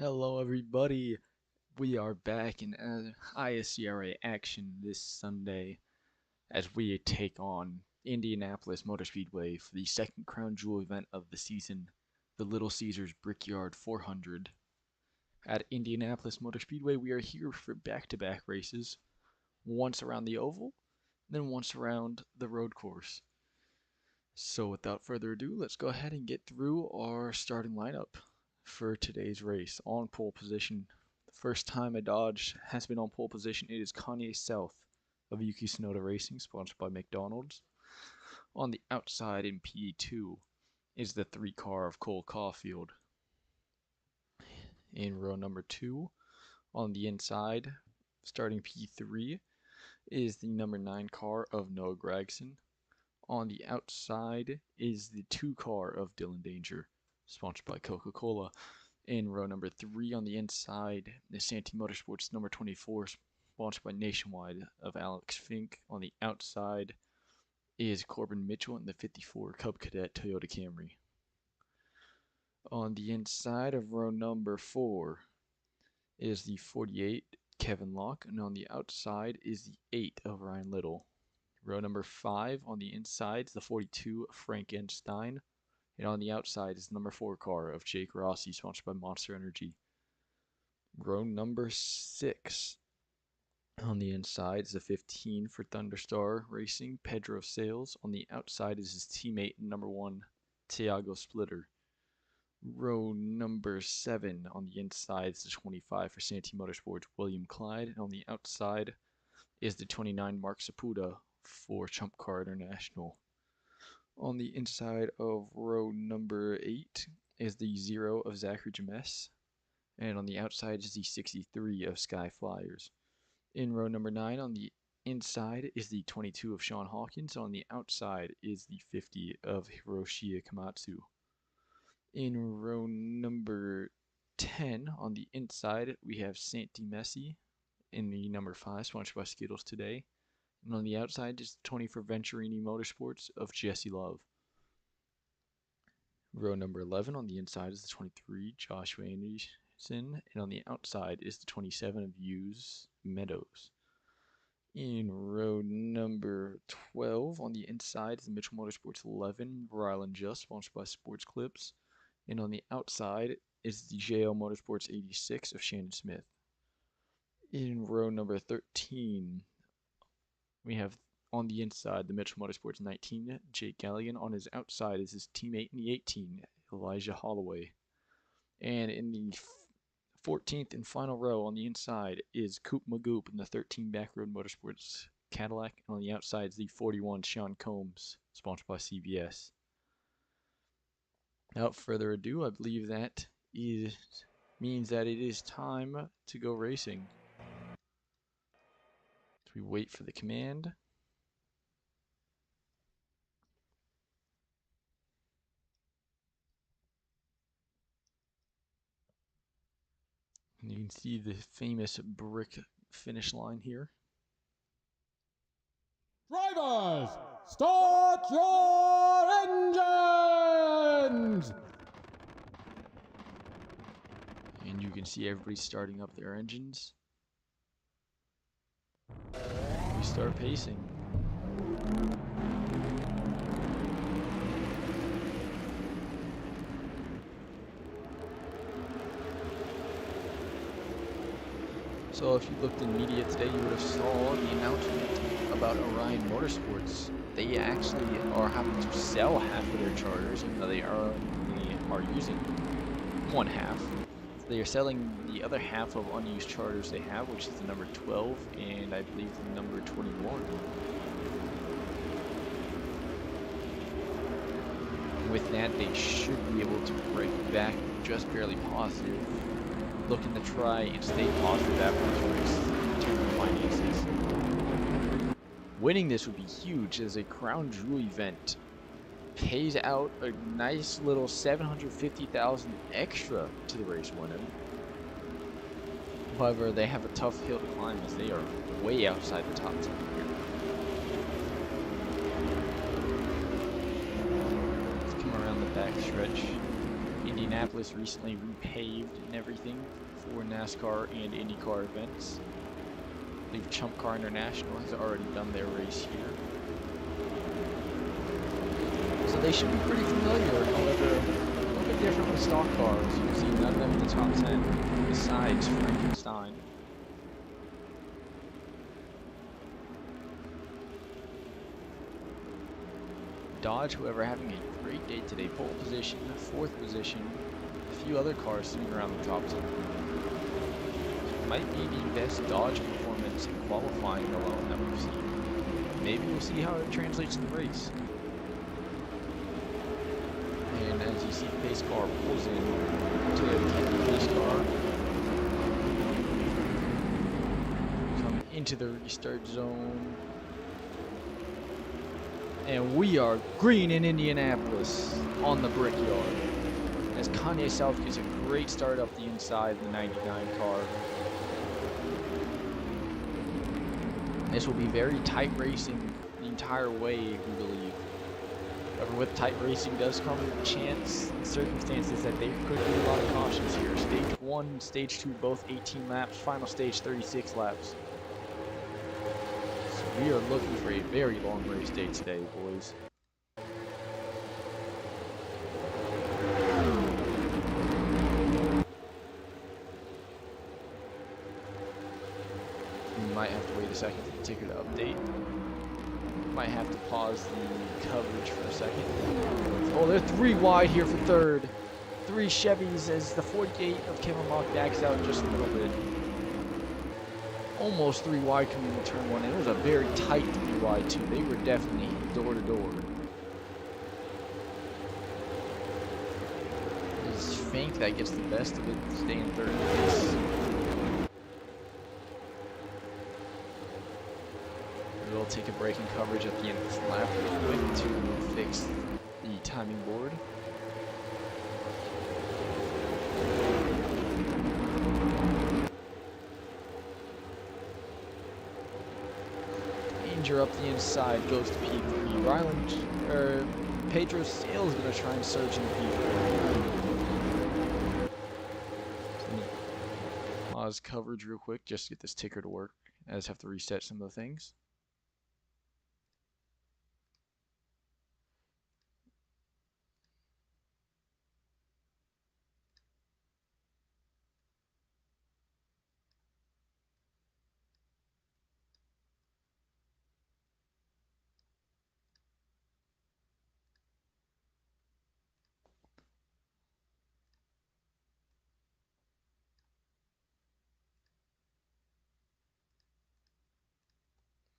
Hello, everybody. We are back in ISCRA action this Sunday as we take on Indianapolis Motor Speedway for the second crown jewel event of the season, the Little Caesars Brickyard 400. At Indianapolis Motor Speedway, we are here for back-to-back races, once around the oval, then once around the road course. So without further ado, let's go ahead and get through our starting lineup for today's race. On pole position, the first time a Dodge has been on pole position, it is Kanye South of Yuki Tsunoda Racing, sponsored by McDonald's. On the outside in P2 is the 3 car of Cole Caulfield. In row number 2, on the inside, starting P3, is the number 9 car of Noah Gragson. On the outside is the 2 car of Dylan Danger, sponsored by Coca-Cola. In row number 3 on the inside, the Santee Motorsports number 24, sponsored by Nationwide of Alex Fink. On the outside is Corbin Mitchell in the 54 Cub Cadet Toyota Camry. On the inside of row number 4 is the 48 Kevin Locke, and on the outside is the 8 of Ryan Little. Row number 5 on the inside is the 42 Frank N. Stein, and on the outside is the number 4 car of Jake Rossi, sponsored by Monster Energy. Row number 6 on the inside is the 15 for Thunderstar Racing, Pedro Sales. On the outside is his teammate, number 1, Thiago Splitter. Row number 7 on the inside is the 25 for Santee Motorsports, William Clyde. And on the outside is the 29 Mark Saputa for Chump Car International. On the inside of row number 8 is the 0 of Zachary James, and on the outside is the 63 of Sky Flyers. In row number 9 on the inside is the 22 of Sean Hawkins, on the outside is the 50 of Hiroshi Komatsu. In row number 10 on the inside we have Santi Messi in the number 5, sponsored by Skittles today. And on the outside is 20 for Venturini Motorsports of Jesse Love. Row number 11 on the inside is the 23 Joshua Anderson, and on the outside is the 27 of Hughes Meadows. In row number 12 on the inside is the Mitchell Motorsports 11 Rylan Just, sponsored by Sports Clips, and on the outside is the JL Motorsports 86 of Shannon Smith. In row number 13 we have on the inside the Mitchell Motorsports 19 Jake Galligan. On his outside is his teammate in the 18 Elijah Holloway. And in the 14th and final row on the inside is Coop Magoop in the 13 Backroad Motorsports Cadillac. And on the outside is the 41 Sean Combs, sponsored by CBS. Without further ado, I believe that means that it is time to go racing. We wait for the command. And you can see the famous brick finish line here. Drivers, start your engines! And you can see everybody starting up their engines. We start pacing. So if you looked in media today, you would have saw the announcement about Orion Motorsports. They actually are having to sell half of their charters, even though they are using one half. They are selling the other half of unused charters they have, which is the number 12 and I believe the number 21. With that, they should be able to break back just barely positive, looking to try and stay positive after this race in terms of finances. Winning this would be huge as a crown jewel event. Pays out a nice little $750,000 extra to the race winner. However, they have a tough hill to climb as they are way outside the top 10 here. Let's come around the back stretch into Indianapolis recently repaved and everything for NASCAR and IndyCar events. I believe Chump Car International has already done their race here. So they should be pretty familiar, however, a little bit different with stock cars. You can see none of them in the top 10, besides Frankenstein. Dodge, however, having a great day today. Pole position, 4th position, a few other cars sitting around the top 10. Might be the best Dodge performance in qualifying alone that we've seen. Maybe we'll see how it translates in the race. And as you see, the pace car pulls in to the pace car. Come into the restart zone. And we are green in Indianapolis on the Brickyard. As Kanye South gets a great start up the inside of the 99 car. This will be very tight racing the entire way, we believe. However, with tight racing does come a chance and circumstances that they could do a lot of cautions here. Stage 1, Stage 2, both 18 laps. Final stage, 36 laps. So we are looking for a very long race day today, boys. We might have to wait a second for the ticker to update. Might have to pause the coverage for a second. Oh, they're 3 wide here for 3rd. 3 Chevys as the 48 of Kevin Mock backs out just a little bit. Almost 3 wide coming into turn 1, and it was a very tight 3 wide too. They were definitely door to door. It's Fink that gets the best of it, staying 3rd place. We'll take a break in coverage at the end of this lap real quick to fix the timing board. Danger up the inside goes to P3. Pedro Sale is going to try and surge into P4. Pause coverage real quick just to get this ticker to work. I just have to reset some of the things.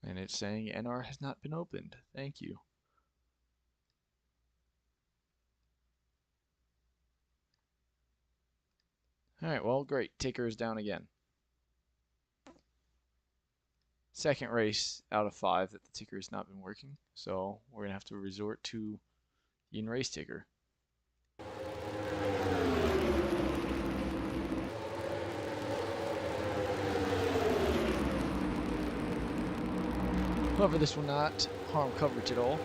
And it's saying NR has not been opened. Thank you. Alright, well, great. Ticker is down again. Second race out of 5 that the ticker has not been working. So we're going to have to resort to the in-race ticker. However, this will not harm coverage at all.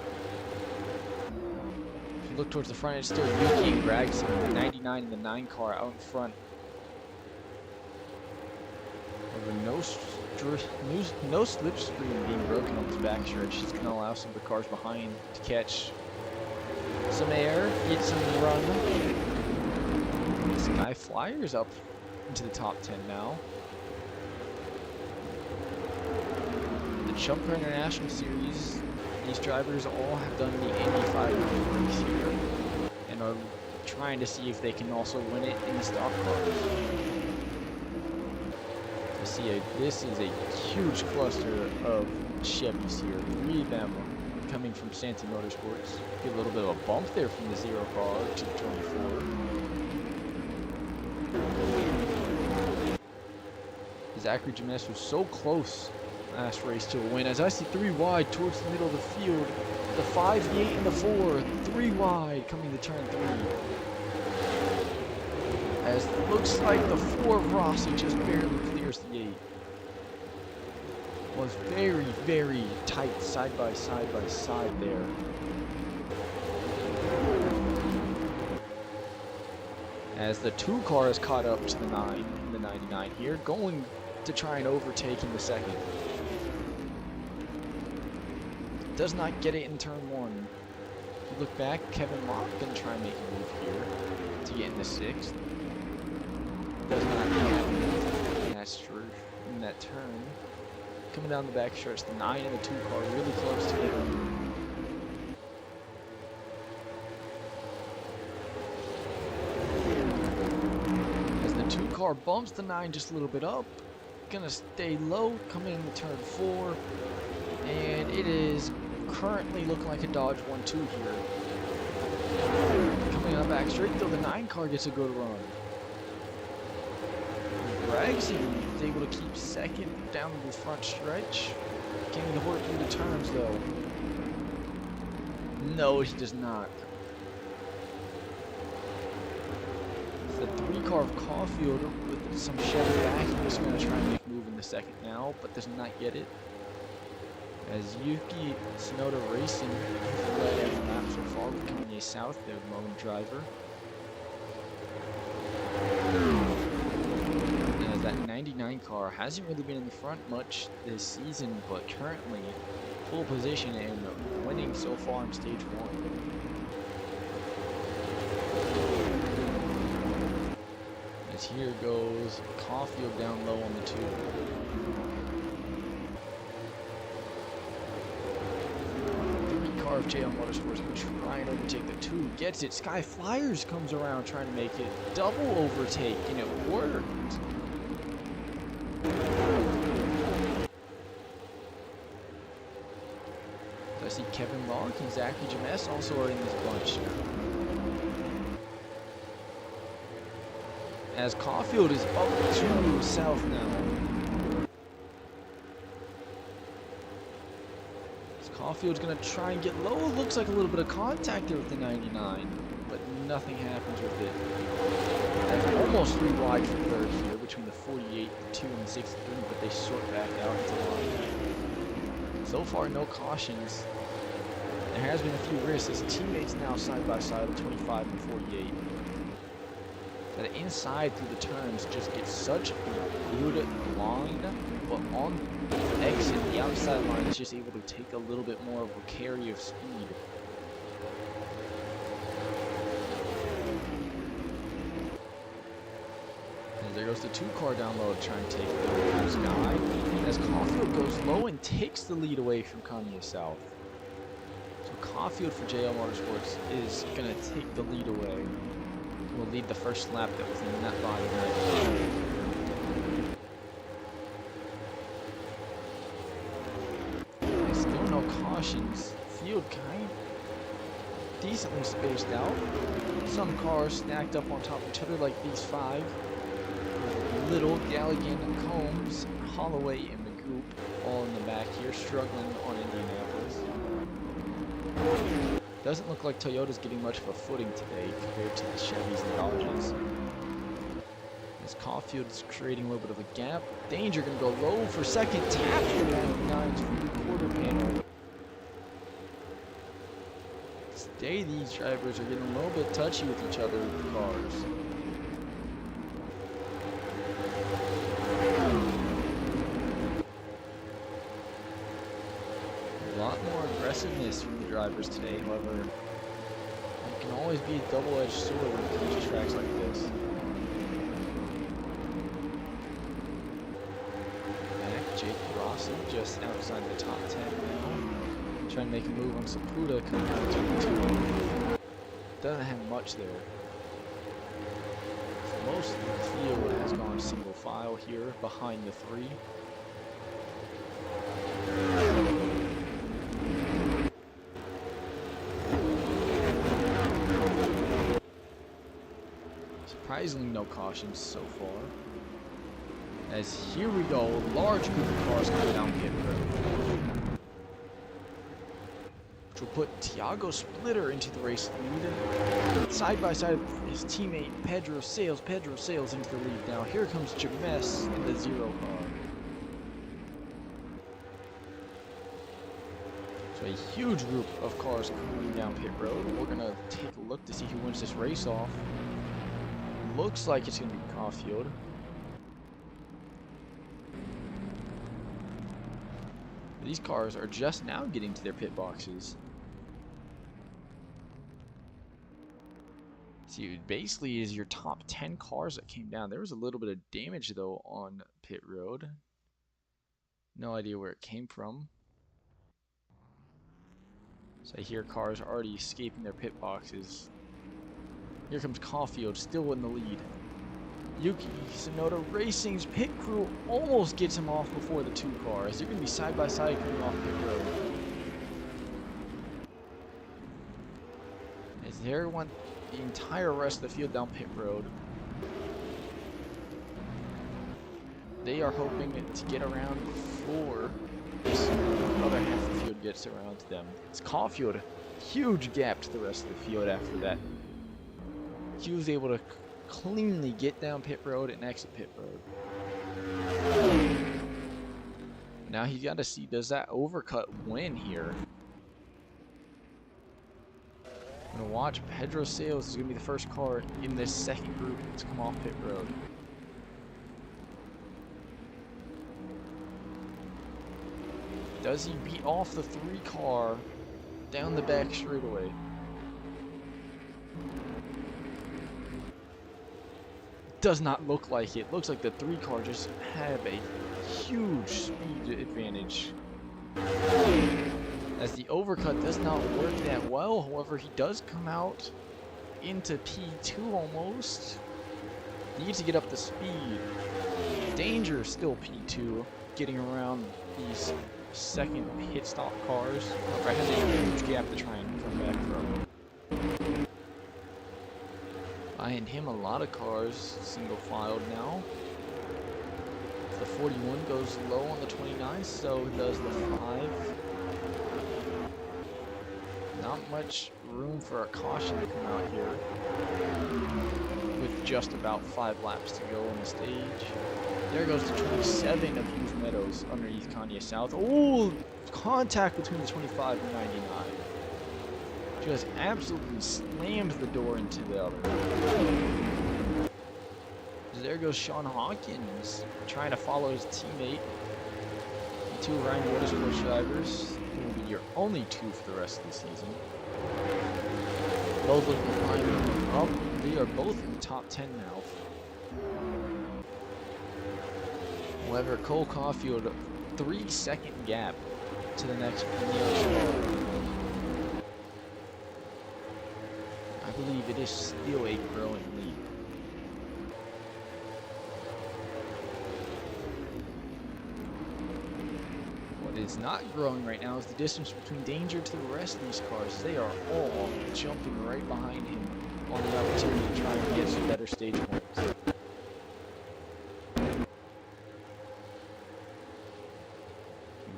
If you look towards the front, it's still Yuki and Gregson, the 99 and the 9 car out in front. However, no slipstream being broken on this backstretch. It's going to allow some of the cars behind to catch some air, get some run. This guy Flyers up into the top 10 now. Chump Car International Series, these drivers all have done the Indy 500 race here and are trying to see if they can also win it in the stock cars. This is a huge cluster of Chevys here, 3 of them coming from Santee Motorsports. Get a little bit of a bump there from the 0 car to the 24. Zachary Jimenez was so close last race to a win. As I see 3 wide towards the middle of the field, the 5, the 8, and the 4, 3 wide coming to turn 3. As it looks like the 4 of Rossi just barely clears the 8. Was very, very tight side by side there. As the 2 car is caught up to the 9 in the 99 here, going to try and overtake in the second. Does not get it in turn 1. If you look back, Kevin Locke gonna try and make a move here to get in the 6th. Does not happen. That's true in that turn. Coming down the back stretch, the 9 and the 2 car really close together. As the 2 car bumps the 9 just a little bit up, gonna stay low, coming into turn 4, and it is currently looking like a Dodge 1-2 here. Coming on back straight though, the 9 car gets a good run. Gregson is able to keep second down the front stretch. Can he work through the turns though? No, he does not. It's the 3 car of Caulfield with some Chevy backing is going to try and make a move in the second now, but does not get it. As Yuki Tsunoda Racing has led every lap so far with Kanye South, their lone driver. As that 99 car hasn't really been in the front much this season, but currently full position and winning so far in stage 1. As here goes Caulfield down low on the 2. Car of JL Motorsports will try and overtake the 2. Gets it. Sky Flyers comes around trying to make it double overtake, and it worked. So I see Kevin Locke and Zachary James also are in this bunch. As Caulfield is up to South now. Caulfield's gonna try and get low. Looks like a little bit of contact there with the 99, but nothing happens with it. That's almost 3 wide for third here between the 48, the 2, and the 63, but they sort back out into line. So far, no cautions. There has been a few risks as teammates now side by side, the 25 and 48. That inside through the turns just gets such a good line, but on the exit, the outside line is just able to take a little bit more of a carry of speed. And there goes the 2 car down low to try and take the Sky. As Caulfield goes low and takes the lead away from Kanye South. So Caulfield for JL Motorsports is going to take the lead away. Will lead the first lap that was in that body. Still no cautions. Field kind of decently spaced out. Some cars stacked up on top of each other like these 5. Little, Galligan, Combs, Holloway, and the group all in the back here struggling on Indianapolis. Doesn't look like Toyota's getting much of a footing today compared to the Chevys and Dodges. As Caulfield's creating a little bit of a gap. Danger gonna go low for second. Tap for 99's quarter panel. Today these drivers are getting a little bit touchy with each other with the cars. A lot more aggressiveness from the drivers today, however, it can always be a double-edged sword when it comes to tracks like this. Back, Jake Rossi just outside the top 10 now. Trying to make a move on Saputo coming out to the 2. Doesn't have much there. So most of the field has gone single file here behind the 3. Surprisingly, no cautions so far. As here we go, a large group of cars coming down pit road. Which will put Thiago Splitter into the race lead. Side by side with his teammate Pedro Sales. Pedro Sales into the lead now. Here comes James in the 0 car. So a huge group of cars coming down pit road. We're going to take a look to see who wins this race off. looks like it's going to be Caulfield. These cars are just now getting to their pit boxes. See, it basically is your top 10 cars that came down. There was a little bit of damage, though, on pit road. No idea where it came from. So I hear cars already escaping their pit boxes. Here comes Caulfield, still in the lead. Yuki Tsunoda Racing's pit crew almost gets him off before the two cars. They're going to be side by side coming off pit road. As there went the entire rest of the field down pit road. They are hoping to get around before this other half of the field gets around to them. It's Caulfield, huge gap to the rest of the field after that. He was able to cleanly get down pit road and exit pit road. Now he's got to see, does that overcut win here? I'm going to watch. Pedro Sales is going to be the first car in this second group to come off pit road. Does he beat off the 3 car down the back straightaway? Does not look like it. Looks like the 3 car just have a huge speed advantage. As the overcut does not work that well, however, he does come out into P2 almost. Needs to get up the speed. Danger still P2, getting around these second pit stop cars. However, has a huge gap to try and come back from. Behind him, a lot of cars single filed now. The 41 goes low on the 29, so does the 5. Not much room for a caution to come out here with just about 5 laps to go on the stage. There goes the 27 of Hughes Meadows underneath Kanye South. Oh, contact between the 25 and 99. Just absolutely slams the door into the other. There goes Sean Hawkins trying to follow his teammate. The 2 Ryan Motorsports drivers will be your only 2 for the rest of the season. Both looking to climb up. They are both in the top 10 now. However, Cole Caulfield, 3-second gap to the next nearest car. I believe it is still a growing lead. What is not growing right now is the distance between Danger to the rest of these cars. They are all jumping right behind him on the opportunity to try and get some better stage points.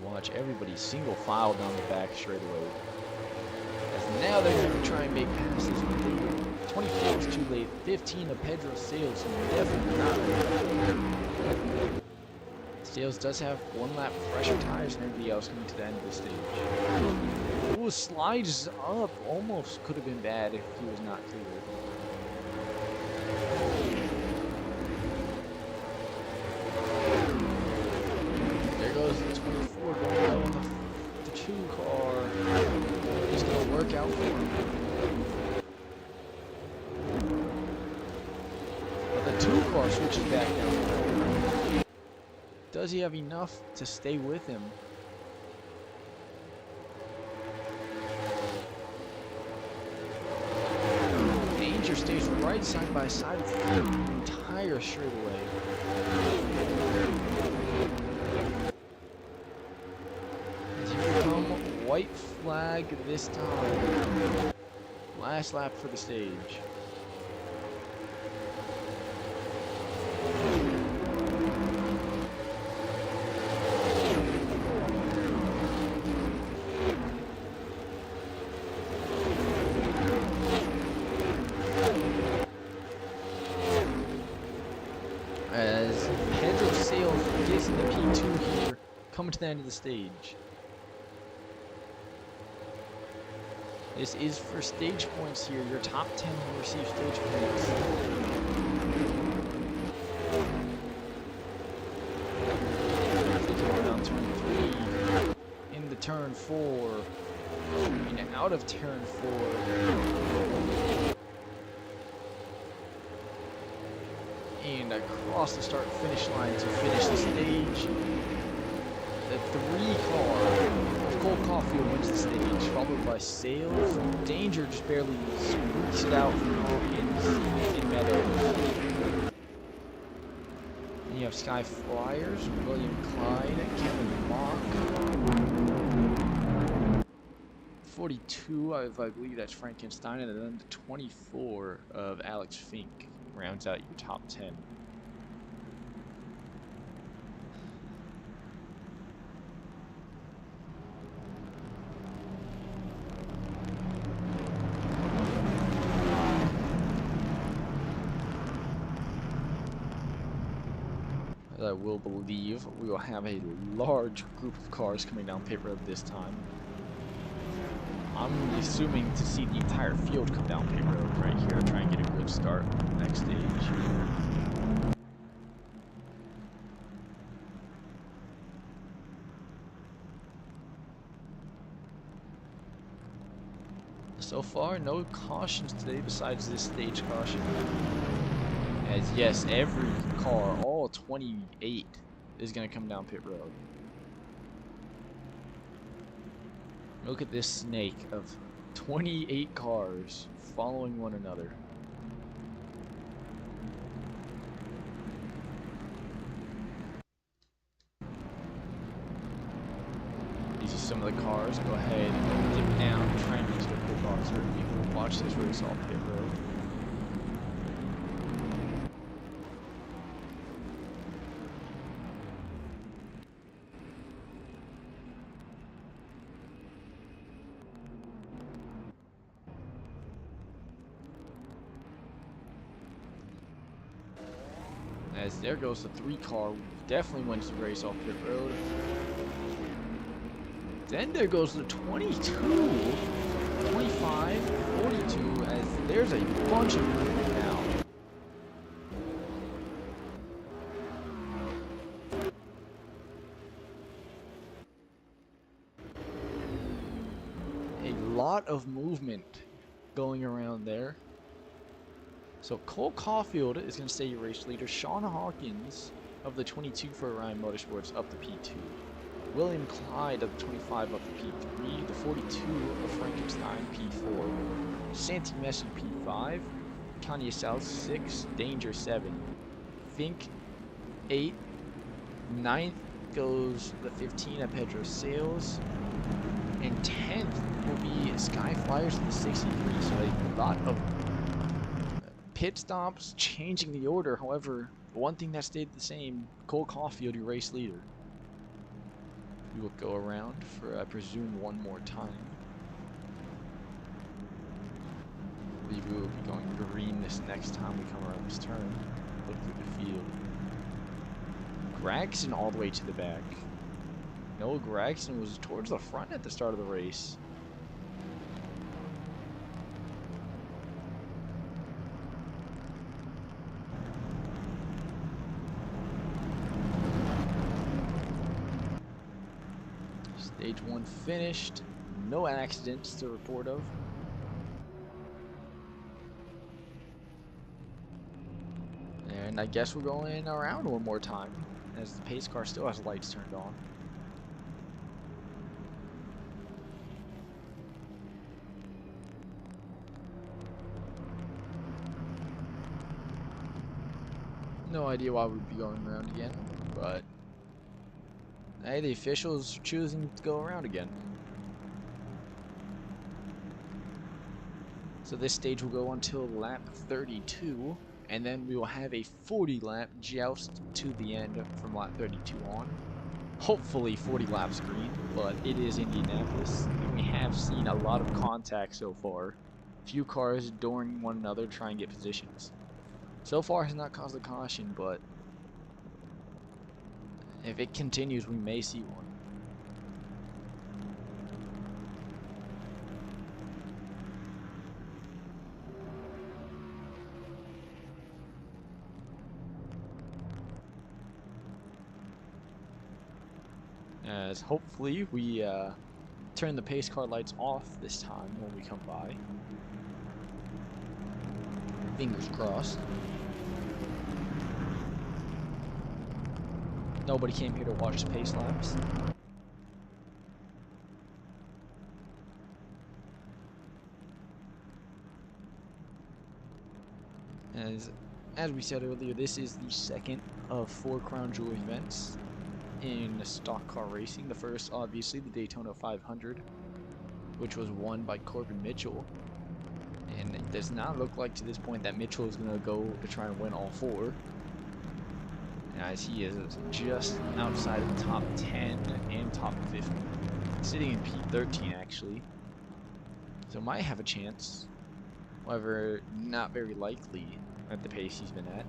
Watch everybody single file down the back straightaway. As now they're going to try and make passes. 24 is too late. 15 of Pedro Sales, definitely not. Sales does have 1 lap fresher tires than everybody else coming to the end of the stage. Ooh, slides up. Almost could have been bad if he was not clear. The 2 car is going to work out for him. But the 2 car switches back down. Does he have enough to stay with him? Danger stays right side by side with the entire straightaway. White flag this time. Last lap for the stage. As Pedro Sales gets in the P2 here, coming to the end of the stage. This is for stage points here. Your top 10 will receive stage points. turn 4, and out of turn 4. And across the start-finish line to finish the stage. The 3 car of Cole Caulfield wins the stage, followed by Sales. Danger just barely squeaks it out from Hawkins in Meadows. And you have Sky Flyers, William Clyde, Kevin Mock. 42, I believe that's Frankenstein, and then the 24 of Alex Fink rounds out your top 10. I will believe we will have a large group of cars coming down pit road this time. I'm assuming to see the entire field come down pit road right here, try and get a good start next stage. So far, no cautions today besides this stage caution. As yes, every car, all 28, is going to come down pit road. Look at this snake of 28 cars following one another. These are some of the cars. Go ahead and dip down, try and reach the pit box, or you can watch this race off pit road. As there goes the 3 car, definitely wins the race off pit road. Then there goes the 22, 25, 42, as there's a bunch of movement now. A lot of movement going around there. So Cole Caulfield is going to stay your race leader. Sean Hawkins of the 22 for Orion Motorsports up to P2. William Clyde of the 25 up to P3. The 42 of Frankenstein P4. Santi Messi P5. Kanye South 6. Danger 7. Fink 8. 9th goes the 15 of Pedro Sales. And 10th will be Sky Flyers in the 63. So a lot of pit stops, changing the order. However, one thing that stayed the same, Cole Caulfield, your race leader. We will go around for, I presume, one more time. I believe we will be going green this next time we come around this turn. Look through the field. Gregson all the way to the back. Noah Gregson was towards the front at the start of the race. Stage 1 finished. No accidents to report of. And I guess we're going around one more time, as the pace car still has lights turned on. No idea why we'd be going around again, but hey, the officials choosing to go around again. So this stage will go until lap 32, and then we will have a 40-lap joust to the end from lap 32 on. Hopefully 40 laps green, but it is Indianapolis, and we have seen a lot of contact so far. Few cars adoring one another try and get positions. So far has not caused a caution, but if it continues, we may see one. As hopefully we turn the pace car lights off this time when we come by. Fingers crossed. Nobody came here to watch the pace laps. As we said earlier, this is the second of 4 Crown Jewel events in stock car racing. The first, obviously, the Daytona 500, which was won by Corbin Mitchell. And it does not look like to this point that Mitchell is going to go to try and win all 4, as he is just outside of the top 10 and top 50, sitting in P13 actually, so might have a chance, however not very likely at the pace he's been at.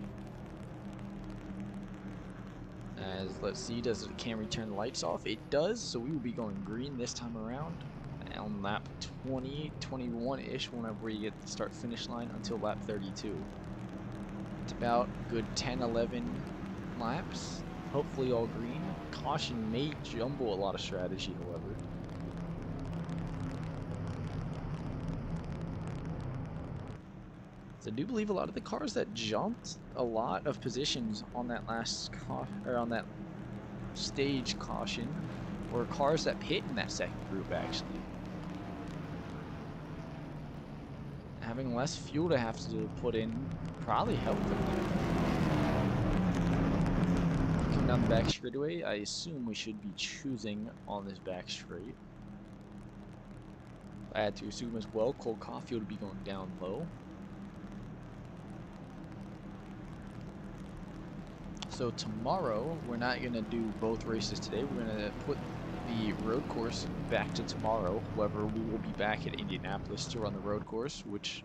As let's see, does the Camry turn the lights off? It does, so we will be going green this time around on lap 20, 21-ish whenever we get the start finish line until lap 32. It's about good 10, 11 laps, hopefully all green. Caution may jumble a lot of strategy, however. So I do believe a lot of the cars that jumped a lot of positions on that last on that stage caution were cars that pit in that second group actually. Having less fuel to have to put in probably helped them there. Coming down the back straightaway, I assume we should be choosing on this back straight. I had to assume as well, Cole Caulfield would be going down low. So tomorrow, we're not going to do both races today. We're going to put the road course back to tomorrow. However, we will be back at Indianapolis to run the road course, which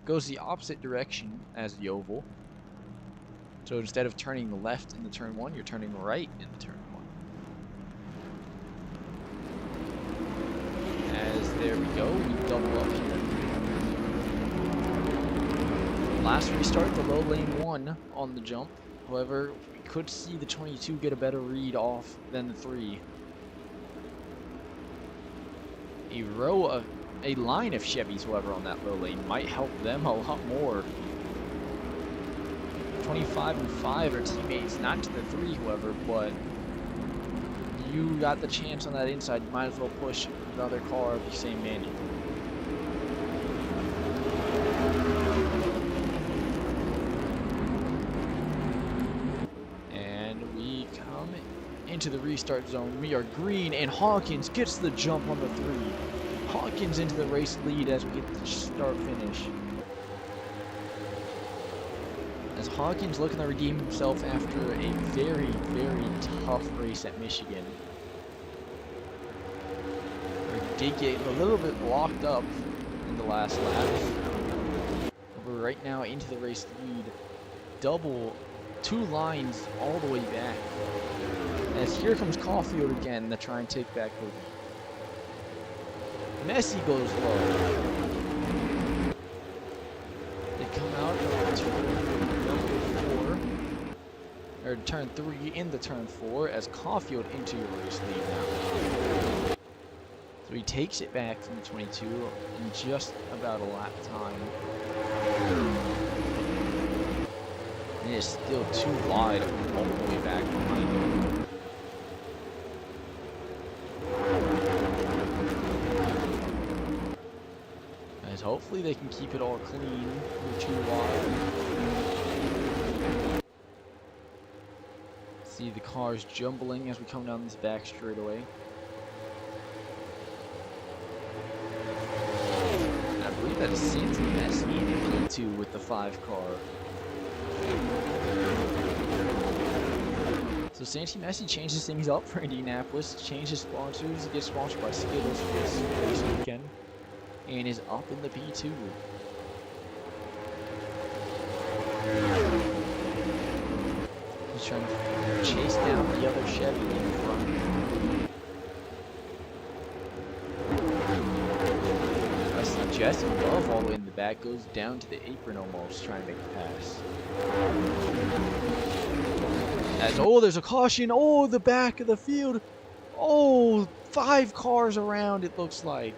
goes the opposite direction as the oval. So instead of turning left into turn 1, you're turning right into turn 1. As there we go, we double up here. Last restart, the low lane won on the jump. However, we could see the 22 get a better read off than the 3. A line of Chevys, however, on that low lane might help them a lot more. 25 and 5 are teammates, not to the 3, however, but you got the chance on that inside. You might as well push another car of the same manual. Into the restart zone. We are green, and Hawkins gets the jump on the 3. Hawkins into the race lead as we get the start finish. As Hawkins looking to redeem himself after a very, very tough race at Michigan. We did get a little bit locked up in the last lap. We're right now into the race lead. Double 2 lines all the way back. As here comes Caulfield again to try and take back the lead. Messi goes low. They come out of turn 3 into turn 4 as Caulfield into your race lead now. So he takes it back from the 22 in just about a lap time. And it is still too wide all the way back behind him. Hopefully they can keep it all clean. We're too wide. See the cars jumbling as we come down this back straightaway. I believe that is Santi Messi in P2 with the 5 car. So Santi Messi changes things up for Indianapolis, changes sponsors, he gets sponsored by Skittles for this weekend. And is up in the P2. He's trying to chase down the other Chevy in front. I see Jesse Love all the way in the back, goes down to the apron almost, trying to make the pass. As, oh, there's a caution, oh, the back of the field. Oh, 5 cars around, it looks like.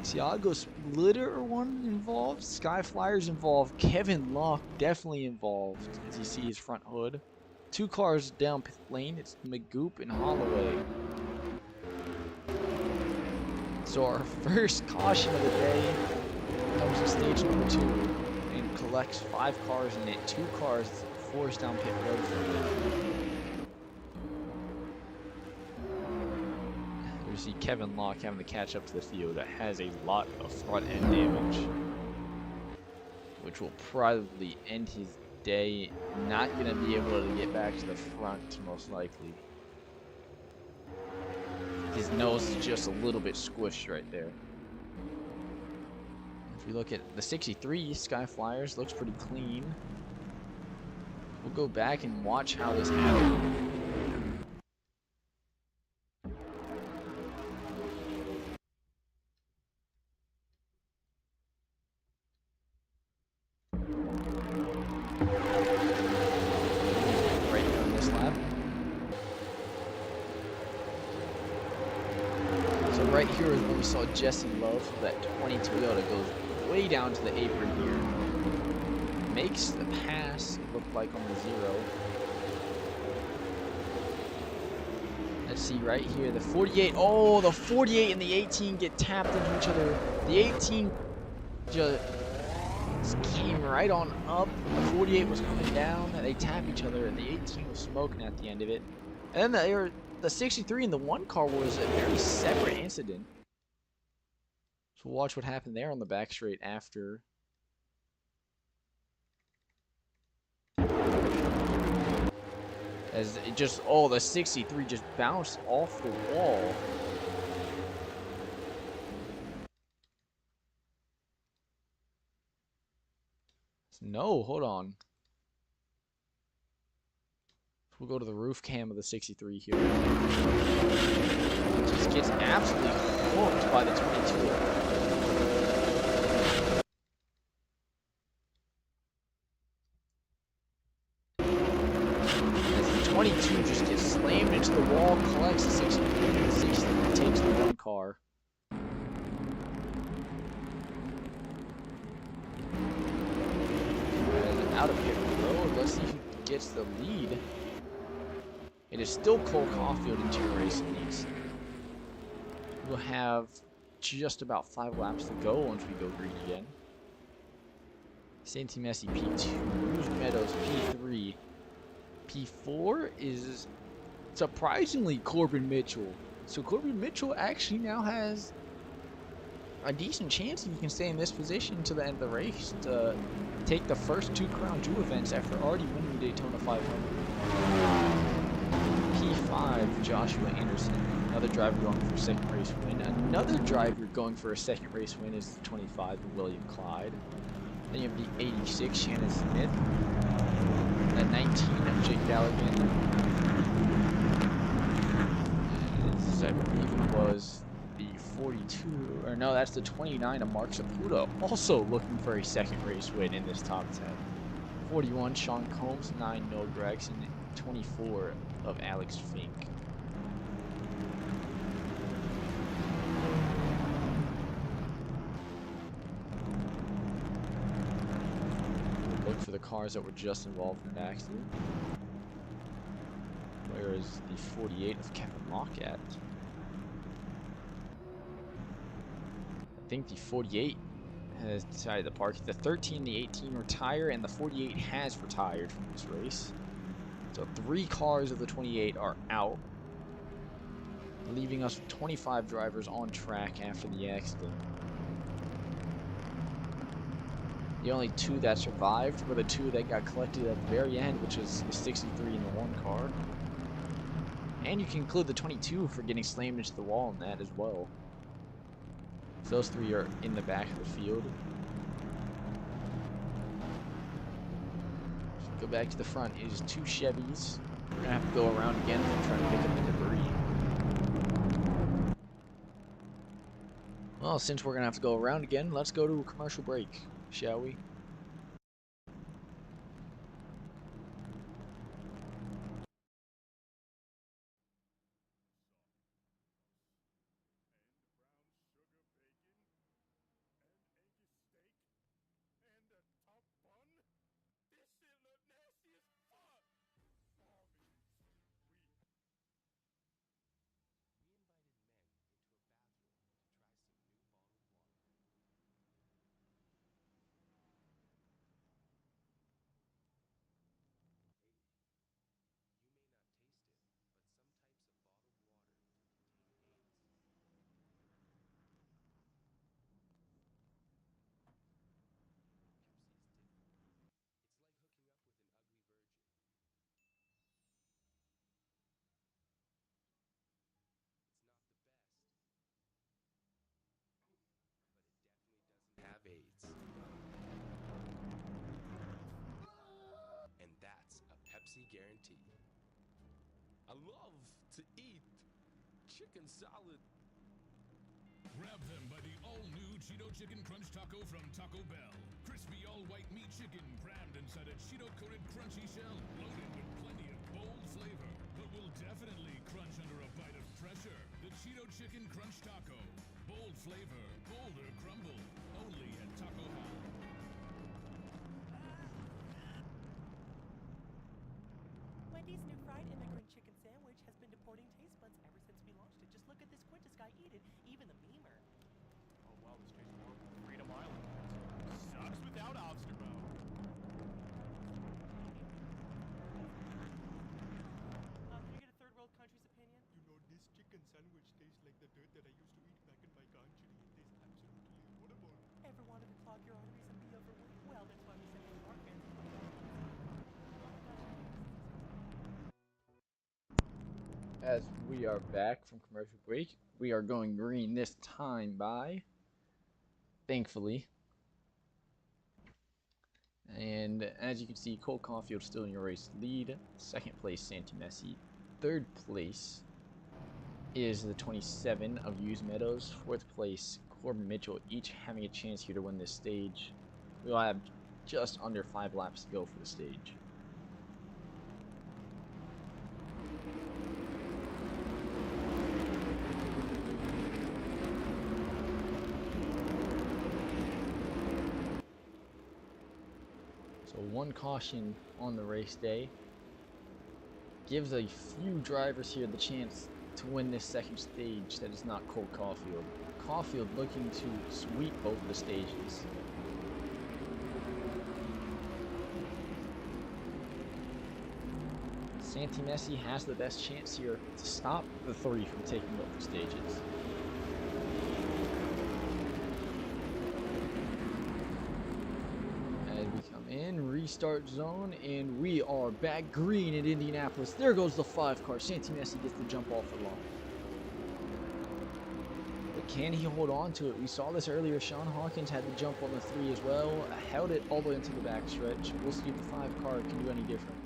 Tiago Splitter one involved. Sky Flyers involved. Kevin Locke definitely involved, as you see his front hood. 2 cars down pit lane. It's McGoop and Holloway. So our first caution of the day comes in stage number 2 and collects 5 cars in it. 2 cars forced down pit road from it. You see Kevin Locke having to catch up to the field that has a lot of front end damage, which will probably end his day. Not going to be able to get back to the front, most likely. His nose is just a little bit squished right there. If we look at the 63 Sky Flyers, looks pretty clean. We'll go back and watch how this happened. Right here is where we saw Jesse Love, that 20 Toyota goes way down to the apron here. Makes the pass, it looked like on the 0. Let's see right here, the 48, oh, the 48 and the 18 get tapped into each other. The 18 just came right on up, the 48 was coming down, they tap each other, and the 18 was smoking at the end of it. And then the 63 and the 1 car was a very separate incident. So we'll watch what happened there on the back straight after. As it just, oh, the 63 just bounced off the wall. No, hold on. We'll go to the roof cam of the 63 here. Just gets absolutely hooked by the 22. As the 22 just gets slammed into the wall, collects the 63, and the 63 takes the 1 car. And out of pit road, let's see who gets the lead. It is still Cole Caulfield in 2 race leads. We'll have just about 5 laps to go once we go green again. Santi Messi P2, Rouge Meadows P3. P4 is surprisingly Corbin Mitchell. So Corbin Mitchell actually now has a decent chance if he can stay in this position to the end of the race to take the first 2 Crown Jewel events after already winning the Daytona 500. P5, Joshua Anderson, another driver going for a 2nd race win. Another driver going for a 2nd race win is the 25, William Clyde. Then you have the 86, Shannon Smith. The 19, Jake Galligan. And this, I believe, was the 42, or no, that's the 29 of Mark Saputo, also looking for a 2nd race win in this top 10. 41, Sean Combs. 9, Noah Gregson. 24 of Alex Fink. Look for the cars that were just involved in the accident. Where is the 48 of Kevin Locke at? I think the 48 has decided to park. The 13, the 18 retire, and the 48 has retired from this race. So 3 cars of the 28 are out, leaving us with 25 drivers on track after the accident. The only 2 that survived were the 2 that got collected at the very end, which was the 63 and the 1 car. And you can include the 22 for getting slammed into the wall in that as well. Those 3 are in the back of the field. Go back to the front. It is 2 Chevys. We're gonna have to go around again and try to pick up the debris. Well, since we're gonna have to go around again, let's go to a commercial break, shall we? love to eat chicken salad. Grab them by the all-new Cheeto Chicken Crunch Taco from Taco Bell. Crispy all-white meat chicken crammed inside a Cheeto-coated crunchy shell, loaded with plenty of bold flavor, but will definitely crunch under a bite of pressure. The Cheeto Chicken Crunch Taco. Bold flavor, bolder crumble. Only at Taco Bell. Wendy's new fried immigrant chicken sandwich has been deporting taste buds ever since we launched it. Just look at this Quintus guy eat it, even the memer. Oh wow, this tastes horrible. Freedom Island sucks without ISCRA. Can you get a third world country's opinion? You know, this chicken sandwich tastes like the dirt that I used to eat back in my country. It tastes absolutely horrible. Ever wanted to clog your arteries and be overweight? Well, that's why we send in our fans. As we are back from commercial break, we are going green this time by, thankfully. And as you can see, Cole Caulfield still in your race lead. Second place, Santi Messi. Third place is the 27 of Hughes Meadows. Fourth place, Corbin Mitchell, each having a chance here to win this stage. We will have just under 5 laps to go for the stage. So one caution on the race day gives a few drivers here the chance to win this second stage that is not Cole Caulfield. Caulfield looking to sweep both of the stages. Santi Messi has the best chance here to stop the 3 from taking both the stages. In restart zone, and we are back green at Indianapolis. There goes the 5 car. Santi Messi gets the jump off the line. But can he hold on to it? We saw this earlier. Sean Hawkins had the jump on the 3 as well. Held it all the way into the backstretch. We'll see if the 5 car can do any different.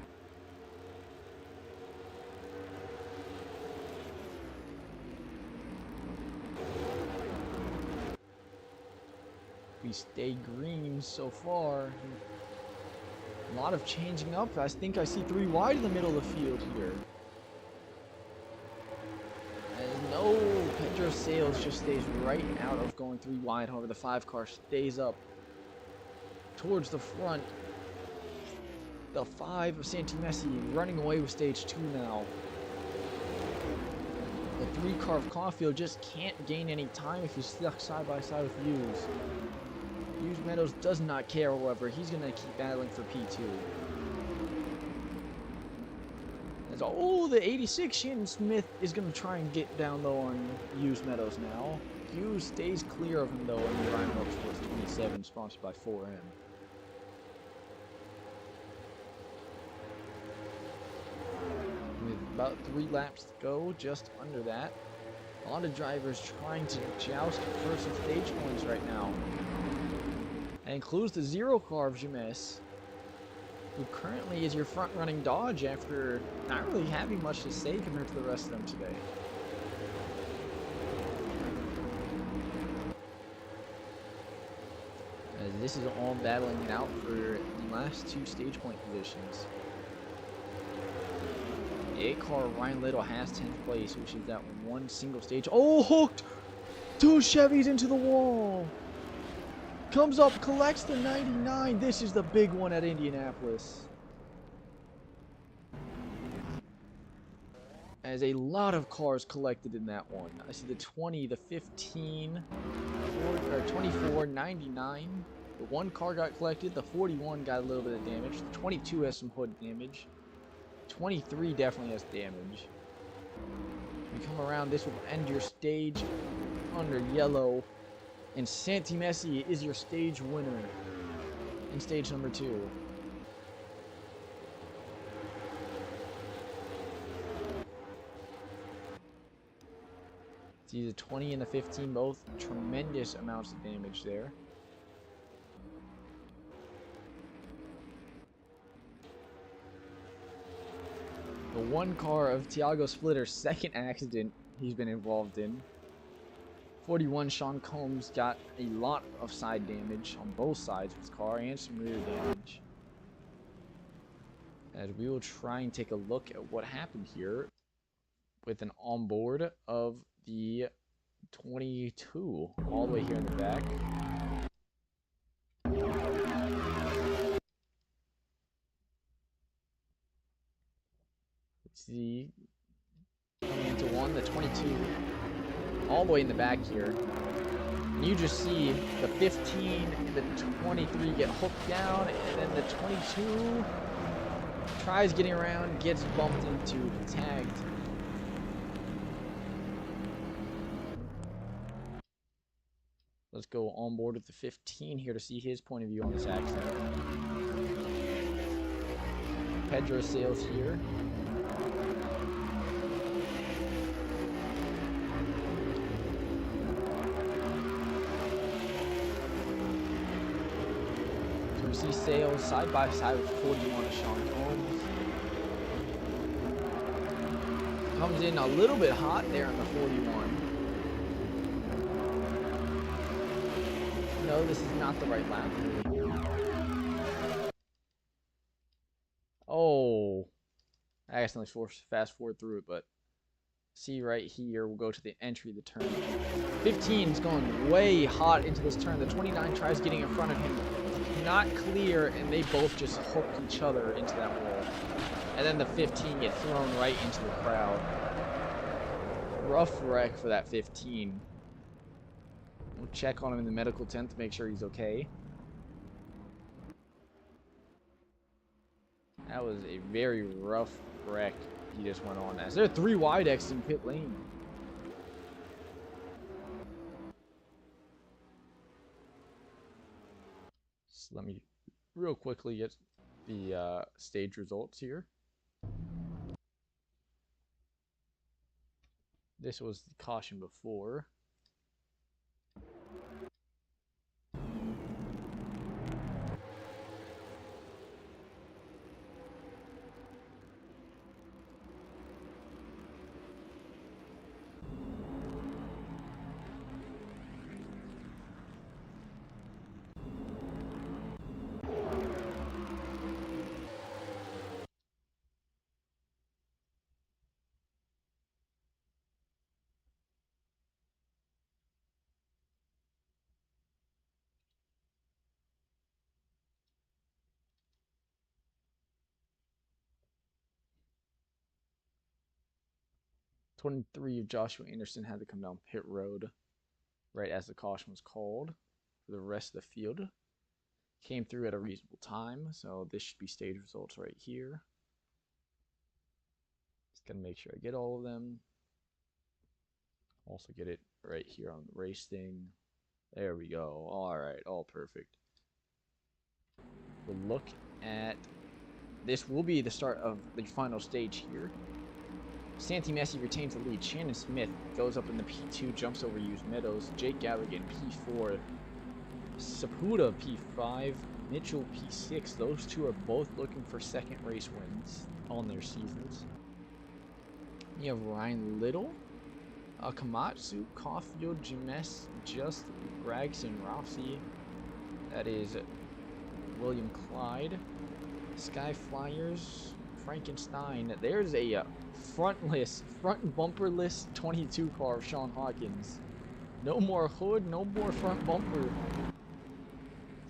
We stay green so far. A lot of changing up. I think I see 3 wide in the middle of the field here. And no, Pedro Sales just stays right out of going 3 wide. However, the 5 car stays up towards the front. The 5 of Santi Messi running away with stage 2 now. The 3 car of Caulfield just can't gain any time if he's stuck side by side with Hughes. Hughes Meadows does not care, however. He's going to keep battling for P2. As, oh, the 86 Shannon Smith is going to try and get down low on Hughes Meadows now. Hughes stays clear of him, though, in the Ryan Motorsports 27, sponsored by 4M. With about 3 laps to go, just under that. A lot of drivers trying to joust for some stage points right now. And includes the 0 car of James, who currently is your front-running Dodge after not really having much to say compared to the rest of them today. As this is all battling it out for the last 2 stage point positions. The 8 car Ryan Little has 10th place, which is that one single stage. Oh, hooked! 2 Chevys into the wall! Comes up, collects the 99. This is the big one at Indianapolis. As a lot of cars collected in that one. I see the 20, the 15, 24, 99. The 1 car got collected. The 41 got a little bit of damage. The 22 has some hood damage. 23 definitely has damage. You come around, this will end your stage under yellow. And Santi Messi is your stage winner in stage number 2. See the 20 and the 15, both tremendous amounts of damage there. The The one car of Tiago Splitter's second accident he's been involved in. 41 Sean Combs got a lot of side damage on both sides of his car and some rear damage. As we will try and take a look at what happened here with an onboard of the 22 all the way here in the back. Let's see. Coming into one, the 22 all the way in the back here. And you just see the 15 and the 23 get hooked down, and then the 22 tries getting around, gets bumped into, tagged. Let's go on board with the 15 here to see his point of view on this accident. Pedro Sales here. So we see Sales side by side with 41 of Sean Combs. Comes in a little bit hot there on the 41. No, this is not the right lap. Oh, I accidentally fast forward through it, but see right here, we'll go to the entry of the turn. 15 is going way hot into this turn. The 29 tries getting in front of him, not clear, and they both just hook each other into that wall. And then the 15 get thrown right into the crowd. Rough wreck for that 15. We'll check on him in the medical tent to make sure he's okay. That was a very rough wreck he just went on as. There are 3 wide X in pit lane. So let me real quickly get the stage results here. This was the caution before. .23 of Joshua Anderson had to come down pit road right as the caution was called for the rest of the field. Came through at a reasonable time, so this should be stage results right here. Just gonna make sure I get all of them. Also get it right here on the race thing. There we go. Alright, all perfect. We'll look at this will be the start of the final stage here. Santi Messi retains the lead. Shannon Smith goes up in the P2, jumps over Hughes Meadows. Jake Gallagher P4. Sapuda P5. Mitchell P6. Those two are both looking for second race wins on their seasons. You have Ryan Little, Kamatsu, Caulfield, James, Just, Gregson, Rossi. That is William Clyde. Sky Flyers, Frankenstein. There's a front and bumperless 22 car of Sean Hawkins. No more hood, no more front bumper.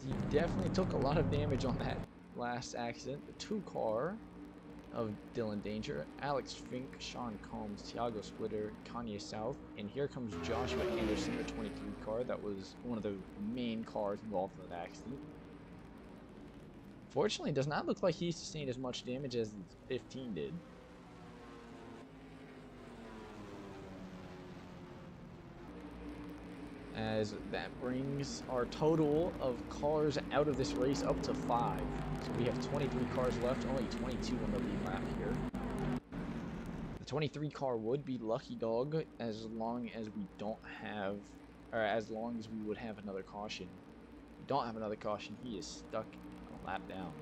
He definitely took a lot of damage on that last accident. The 2 car of Dylan Danger, Alex Fink, Sean Combs, Tiago Splitter, Kanye South, and here comes Joshua Anderson, the 23 car. That was one of the main cars involved in that accident. Fortunately, it does not look like he sustained as much damage as the 15 did. As that brings our total of cars out of this race up to 5. So we have 23 cars left, only 22 on the lead lap here. The 23 car would be Lucky Dog as long as we don't have, or as long as we would have another caution. If we don't have another caution, he is stuck a lap down.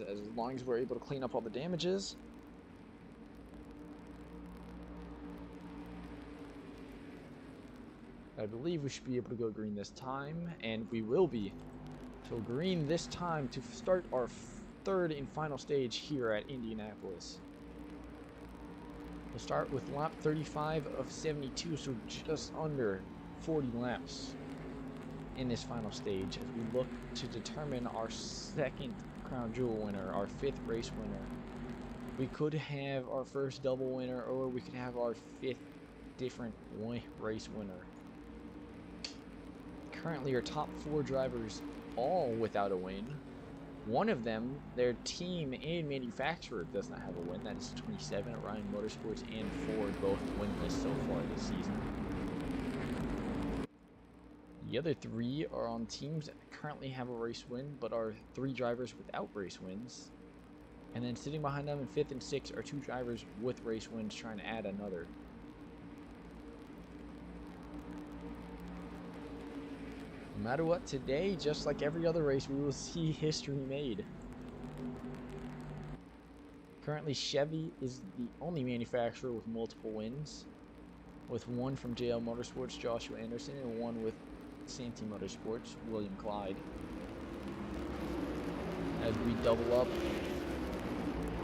as long as we're able to clean up all the damages. I believe we should be able to go green this time, and we will be. So green this time to start our third and final stage here at Indianapolis. We'll start with lap 35 of 72, so just under 40 laps in this final stage as we look to determine our second crown jewel winner, our 5th race winner. We could have our first double winner, or we could have our 5th different race winner. Currently our top 4 drivers all without a win. One of them, their team and manufacturer, does not have a win. That is 27 at Ryan Motorsports and Ford, both winless so far this season. The other 3 are on teams that currently have a race win, but are 3 drivers without race wins. And then sitting behind them in 5th and 6th are 2 drivers with race wins trying to add another. No matter what, today, just like every other race, we will see history made. Currently, Chevy is the only manufacturer with multiple wins, with 1 from JL Motorsports, Joshua Anderson, and 1 with Santee Motorsports, William Clyde. As we double up,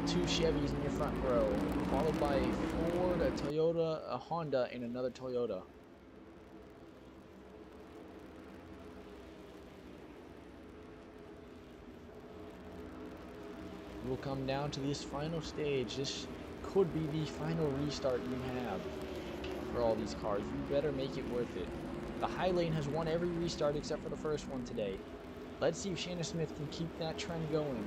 2 Chevys in your front row, followed by a Ford, a Toyota, a Honda, and another Toyota. We'll come down to this final stage. This could be the final restart you have for all these cars. You better make it worth it. The high lane has won every restart except for the first one today. Let's see if Shannon Smith can keep that trend going.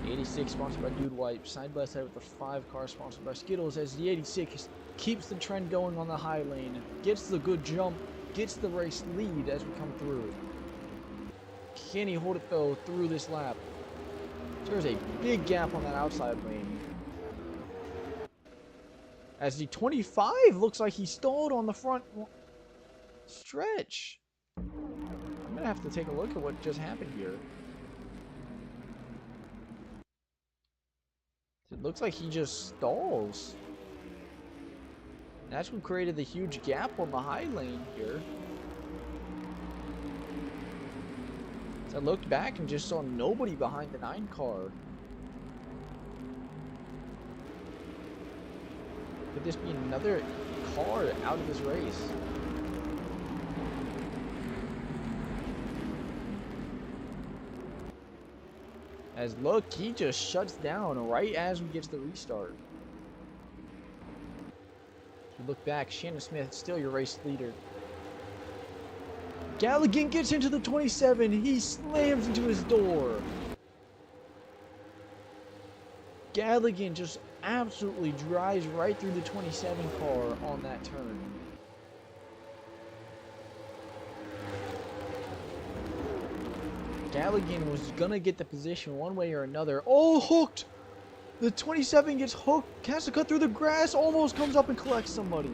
The 86 sponsored by Dude Wipe, side by side with the 5 car sponsored by Skittles, as the 86 keeps the trend going on the high lane, gets the good jump, gets the race lead as we come through. Can he hold it though through this lap? There's a big gap on that outside lane. As the 25 looks like he stalled on the front stretch. I'm gonna have to take a look at what just happened here. It looks like he just stalls. That's what created the huge gap on the high lane here. So I looked back and just saw nobody behind the 9 car. Could this be another car out of this race? As look, he just shuts down right as we get to the restart. Look back, Shannon Smith, still your race leader. Galligan gets into the 27. He slams into his door. Galligan just absolutely drives right through the 27 car on that turn. Galligan was gonna get the position one way or another. Oh, hooked! The 27 gets hooked, has to cut through the grass, almost comes up and collects somebody.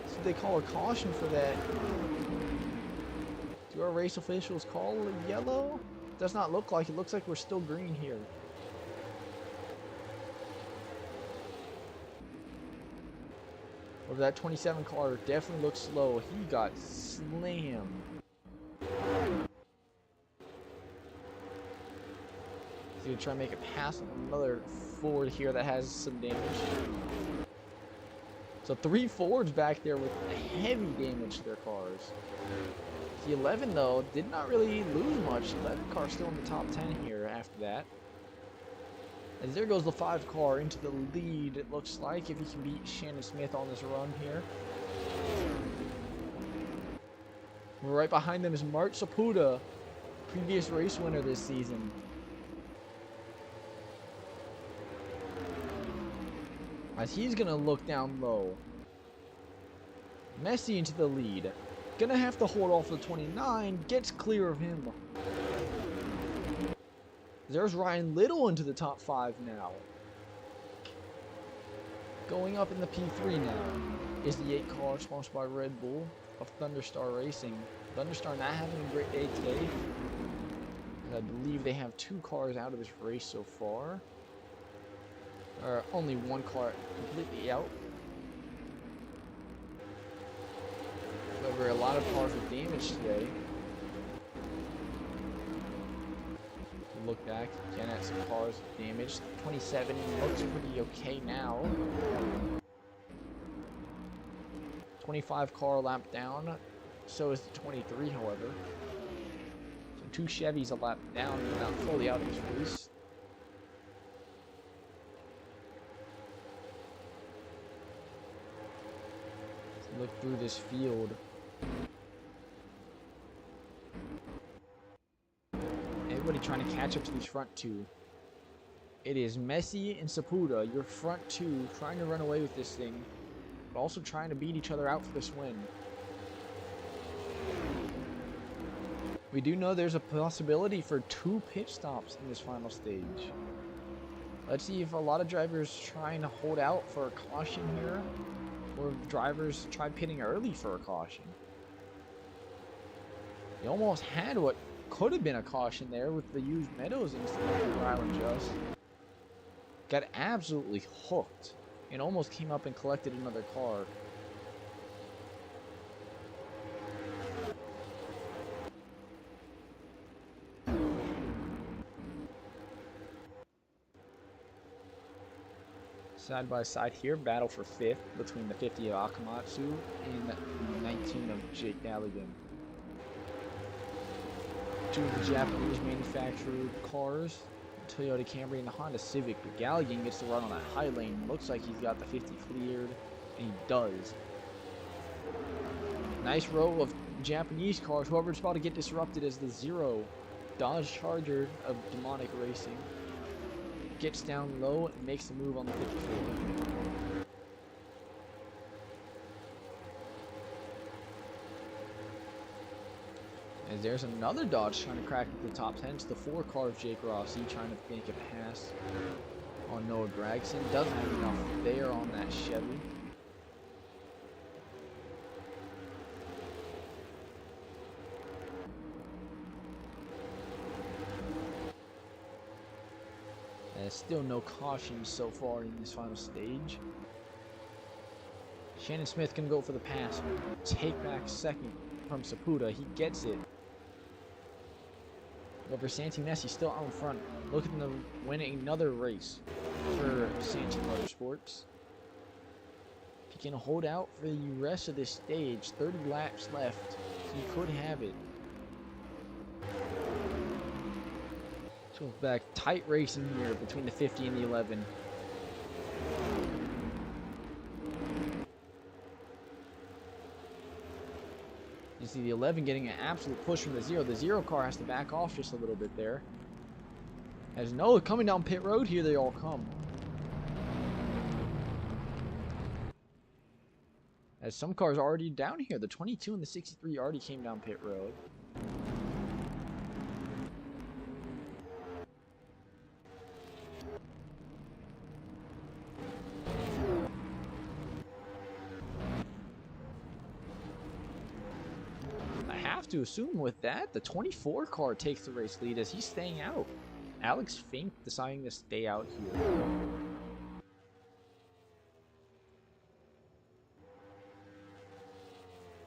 So they call a caution for that. Do our race officials call a yellow? Does not look like it. Looks like we're still green here. Or that 27 car definitely looks slow. He got slammed. He's gonna try and make a pass on another Ford here that has some damage. So 3 Fords back there with heavy damage to their cars. The 11 though did not really lose much. 11 car still in the top 10 here after that. As there goes the 5 car into the lead, it looks like, if he can beat Shannon Smith on this run here. Right behind them is Mark Saputa, previous race winner this season. As he's gonna look down low. Messi into the lead. Gonna have to hold off the 29, gets clear of him. There's Ryan Little into the top 5 now. Going up in the P3 now. is the 8 car sponsored by Red Bull of Thunderstar Racing. Thunderstar not having a great day today. I believe they have 2 cars out of this race so far. Or only 1 car completely out. However, a lot of cars were damaged today. Look back again at some cars damaged. 27 looks pretty okay now. 25 car lap down. So is the 23, however. So 2 Chevys a lap down, but not fully out of this race. Let's look through this field. Everybody trying to catch up to these front 2. It is Messi and Saputo, your front 2, trying to run away with this thing, but also trying to beat each other out for this win. We do know there's a possibility for 2 pit stops in this final stage. Let's see if a lot of drivers trying to hold out for a caution here, or if drivers try pitting early for a caution. You almost had what could have been a caution there with the used Meadows instead of the Island Just. Got absolutely hooked and almost came up and collected another car. Side by side here, battle for 5th between the 50 of Akamatsu and the 19 of Jake Galligan. 2 of the Japanese manufactured cars, the Toyota Camry and the Honda Civic, but Galligan gets to run on that high lane. Looks like he's got the 50 cleared, and he does. Nice row of Japanese cars. However, it's about to get disrupted as the 0 Dodge Charger of Demonic Racing gets down low and makes the move on the 54. As there's another Dodge trying to crack into the top 10. It's the 4 car of Jake Rossi trying to make a pass on Noah Gregson. Doesn't have enough there on that Chevy. There's still no caution so far in this final stage. Shannon Smith can go for the pass. Take back second from Saputo. He gets it. However, Santi Messi still out in front, looking to win another race for Santi Motorsports. If he can hold out for the rest of this stage, 30 laps left, he could have it. So back, tight racing here between the 50 and the 11. You see the 11 getting an absolute push from the 0. The 0 car has to back off just a little bit there. As Noah coming down pit road, here they all come. As some cars are already down here. The 22 and the 63 already came down pit road. To assume with that, the 24 car takes the race lead as he's staying out. Alex Fink deciding to stay out here.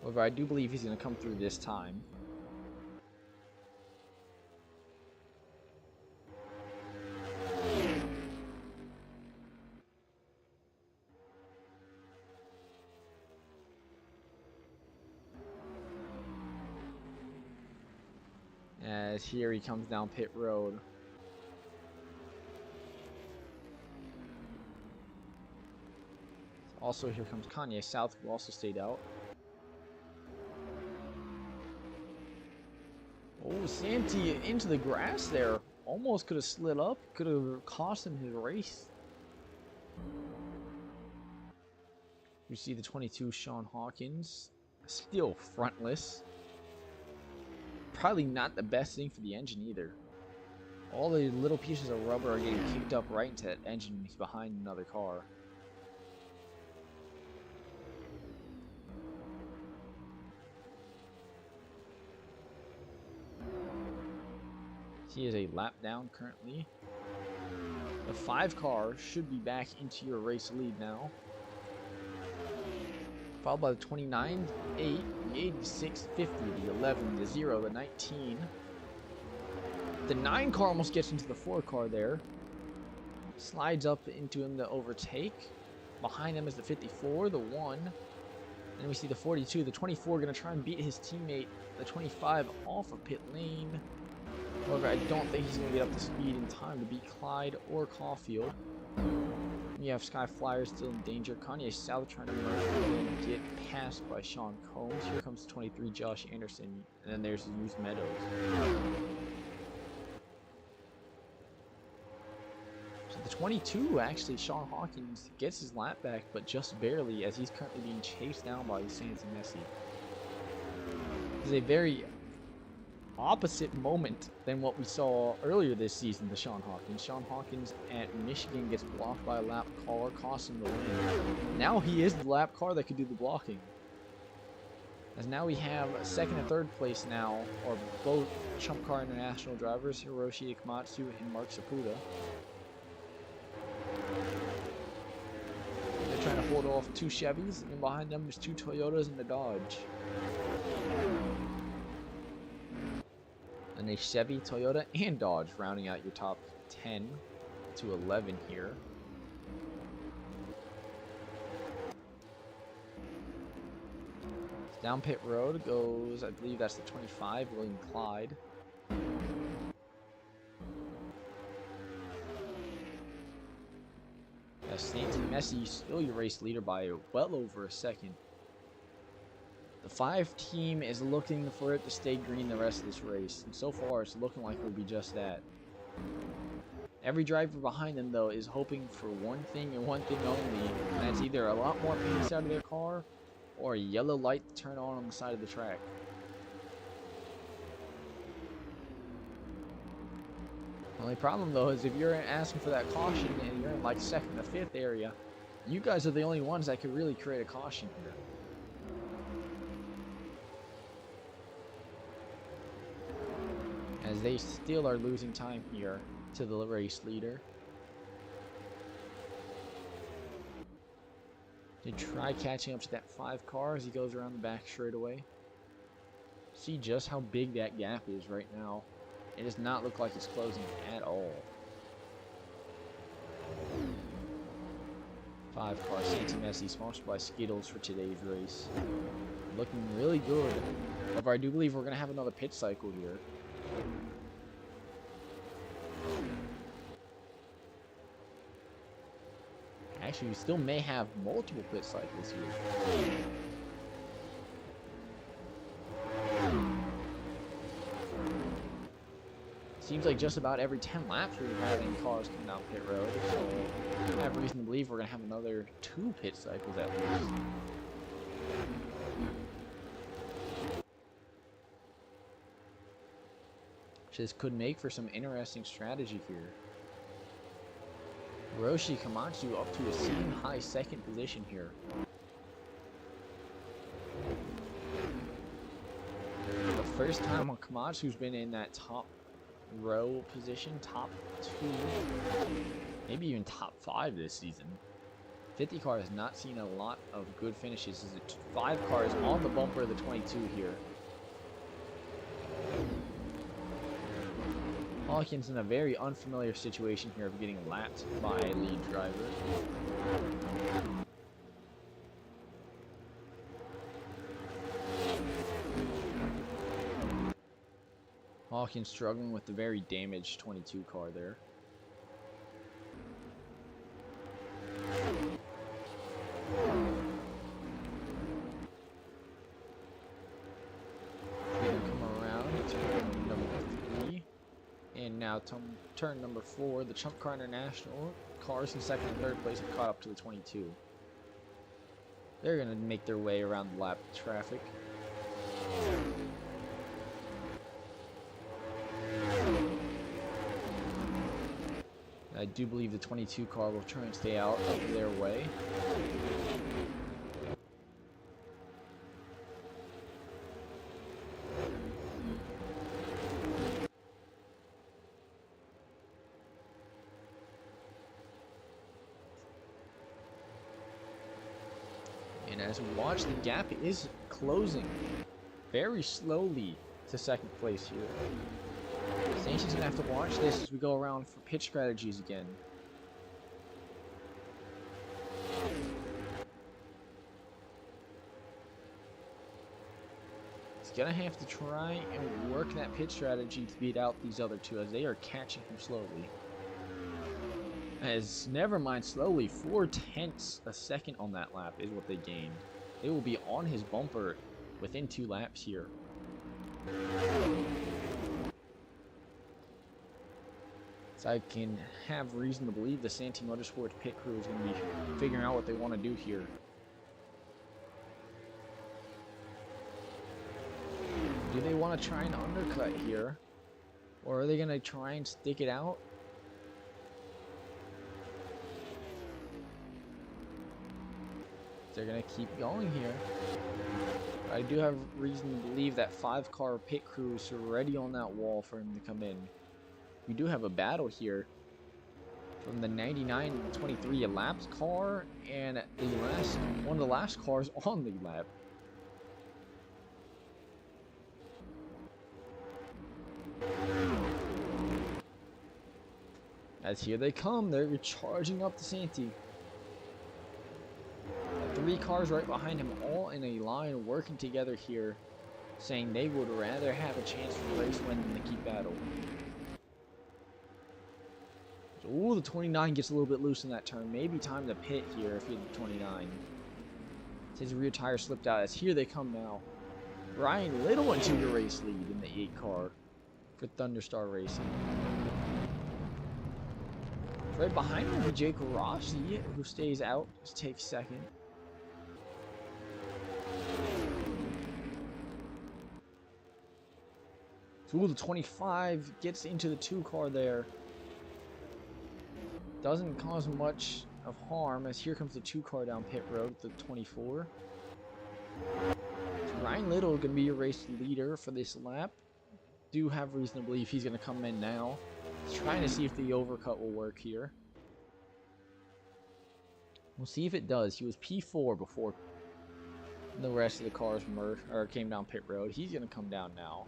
However, I do believe he's going to come through this time. As here he comes down pit road. Also here comes Kanye South, who also stayed out. Oh, Santi into the grass there. Almost could have slid up. Could have cost him his race. You see the 22 Sean Hawkins. Still frontless. Probably not the best thing for the engine either. All the little pieces of rubber are getting kicked up right into that engine when he's behind another car. He is a lap down currently. The 5 car should be back into your race lead now. Followed by the 29, 8, the 86, 50, the 11, the 0, the 19. The 9 car almost gets into the 4 car there. Slides up into him to overtake. Behind him is the 54, the 1. Then we see the 42, the 24 going to try and beat his teammate, the 25, off of pit lane. However, I don't think he's going to get up to speed in time to beat Clyde or Caulfield. You have Sky Flyer still in danger. Kanye South trying to merge and get passed by Sean Combs. Here comes 23, Josh Anderson. And then there's Used Meadows. So the 22, actually, Sean Hawkins gets his lap back, but just barely, as he's currently being chased down by Santi Messi. This is a very opposite moment than what we saw earlier this season to Sean Hawkins. Sean Hawkins at Michigan gets blocked by a lap car, costing the win. Now he is the lap car that could do the blocking. As now we have second and third place now, or both Chump Car International drivers, Hiroshi Ikamatsu and Mark Sapuda. They're trying to hold off 2 Chevys, and behind them there's 2 Toyotas and a Dodge. And a Chevy, Toyota, and Dodge rounding out your top 10 to 11 here. Down pit road goes, I believe that's the 25, William Clyde. Santi Messi still your race leader by well over a second. The 5 team is looking for it to stay green the rest of this race, and so far it's looking like it will be just that. Every driver behind them, though, is hoping for one thing and one thing only, and that's either a lot more pace out of their car, or a yellow light to turn on the side of the track. The only problem, though, is if you're asking for that caution and you're in like 2nd to 5th area, you guys are the only ones that could really create a caution here. As they still are losing time here to the race leader. They try catching up to that 5 car as he goes around the back straightaway. See just how big that gap is right now. It does not look like it's closing at all. 5 car Santi Messi, sponsored by Skittles for today's race. Looking really good. However, I do believe we're going to have another pit cycle here. Actually, we still may have multiple pit cycles here. Seems like just about every 10 laps we're having cars coming down pit road, so I have reason to believe we're going to have another 2 pit cycles at least. Which this could make for some interesting strategy here. Hiroshi Ikamatsu up to a season high 2nd position here. The first time Ikamatsu's been in that top row position, top 2, maybe even top 5 this season. 50 car has not seen a lot of good finishes. As the 5 car is on the bumper of the 22 here. Hawkins in a very unfamiliar situation here of getting lapped by a lead driver. Hawkins struggling with the very damaged 22 car there. Now turn number 4, the Chump Car International cars in 2nd and 3rd place have caught up to the 22. They're going to make their way around the lap traffic. I do believe the 22 car will try and stay out of their way. And as we watch, the gap is closing very slowly to second place here. Santi's gonna have to watch this as we go around for pit strategies again. He's gonna have to try and work that pit strategy to beat out these other two as they are catching him slowly. As never mind slowly, 4/10 a second on that lap is what they gained. They will be on his bumper within 2 laps here. So I can have reason to believe the Santi Motorsports pit crew is going to be figuring out what they want to do here. Do they want to try and undercut here? Or are they going to try and stick it out? They're going to keep going here. I do have reason to believe that 5-car pit crew is already on that wall for him to come in. We do have a battle here from the 99-23 laps car and one of the last cars on the lap. As here they come, they're charging up to Santi. 3 cars right behind him, all in a line working together here, saying they would rather have a chance for race win than to keep battle. So, ooh, the 29 gets a little bit loose in that turn. Maybe time to pit here if you're the 29. His rear tire slipped out as here they come now. Ryan Little into the race lead in the 8 car for Thunderstar Racing. Right behind him will be Jake Rossi, who stays out to take second. So the 25 gets into the 2 car there. Doesn't cause much of harm as here comes the 2 car down pit road, the 24. So Ryan Little going to be your race leader for this lap. Do have reason to believe he's going to come in now. He's trying to see if the overcut will work here. We'll see if it does. He was P4 before the rest of the cars came down pit road. He's going to come down now.